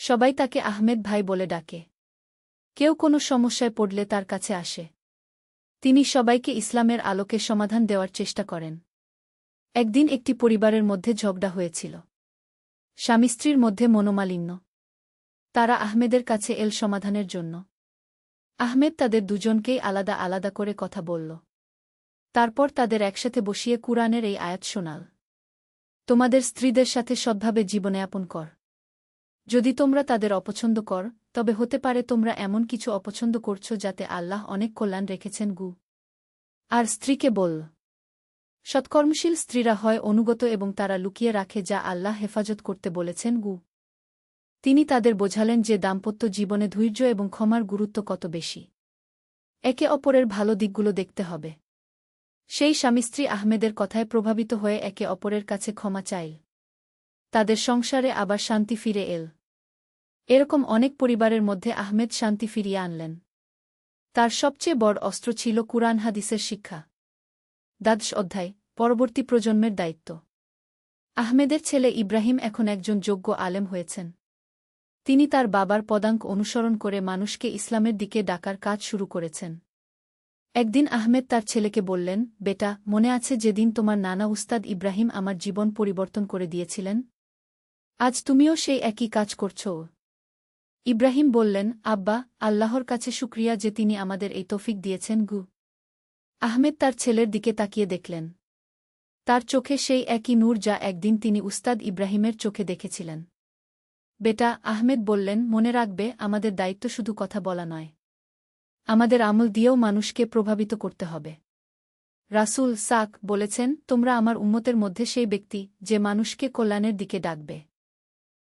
সবাই তাকে আহমেদ ভাই বলে ডাকে। কেউ কোনো সমস্যায় পড়লে তার কাছে আসে। তিনি সবাইকে ইসলামের আলোকে সমাধান দেওয়ার চেষ্টা করেন। একদিন একটি পরিবারের মধ্যে ঝগড়া হয়েছিল। স্বামী স্ত্রীর মধ্যে মনোমালিন্য। তারা আহমেদের কাছে এল সমাধানের জন্য। আহমেদ তাদের দুজনকেই আলাদা আলাদা করে কথা বলল। তারপর তাদের একসাথে বসিয়ে কুরআনের এই আয়াত শোনাল, তোমাদের স্ত্রীদের সাথে সদ্ভাবে জীবনযাপন কর। যদি তোমরা তাদের অপছন্দ কর তবে হতে পারে তোমরা এমন কিছু অপছন্দ করছো যাতে আল্লাহ অনেক কল্যাণ রেখেছেন গু। আর স্ত্রীকে বল, সৎকর্মশীল স্ত্রীরা হয় অনুগত এবং তারা লুকিয়ে রাখে যা আল্লাহ হেফাজত করতে বলেছেন গু। তিনি তাদের বোঝালেন যে দাম্পত্য জীবনে ধৈর্য এবং ক্ষমার গুরুত্ব কত বেশি। একে অপরের ভালো দিকগুলো দেখতে হবে। সেই স্বামী স্ত্রী আহমেদের কথায় প্রভাবিত হয়ে একে অপরের কাছে ক্ষমা চাইল। তাদের সংসারে আবার শান্তি ফিরে এল। এরকম অনেক পরিবারের মধ্যে আহমেদ শান্তি ফিরিয়ে আনলেন। তার সবচেয়ে বড় অস্ত্র ছিল কুরআন হাদিসের শিক্ষা। দ্বাদশ অধ্যায় পরবর্তী প্রজন্মের দায়িত্ব। আহমেদের ছেলে ইব্রাহিম এখন একজন যোগ্য আলেম হয়েছেন। তিনি তার বাবার পদাঙ্ক অনুসরণ করে মানুষকে ইসলামের দিকে ডাকার কাজ শুরু করেছেন। একদিন আহমেদ তার ছেলেকে বললেন, বেটা, মনে আছে যেদিন তোমার নানা উস্তাদ ইব্রাহিম আমার জীবন পরিবর্তন করে দিয়েছিলেন? আজ তুমিও সেই একই কাজ করছ। ইব্রাহিম বললেন, আব্বা, আল্লাহর কাছে শুকরিয়া যে তিনি আমাদের এই তৌফিক দিয়েছেন গু। আহমেদ তার ছেলের দিকে তাকিয়ে দেখলেন। তার চোখে সেই একই নূর যা একদিন তিনি উস্তাদ ইব্রাহিমের চোখে দেখেছিলেন। বেটা, আহমেদ বললেন, মনে রাখবে, আমাদের দায়িত্ব শুধু কথা বলা নয়। আমাদের আমল দিয়েও মানুষকে প্রভাবিত করতে হবে। রাসূল সাক বলেছেন, তোমরা আমার উম্মতের মধ্যে সেই ব্যক্তি যে মানুষকে কল্যাণের দিকে ডাকবে।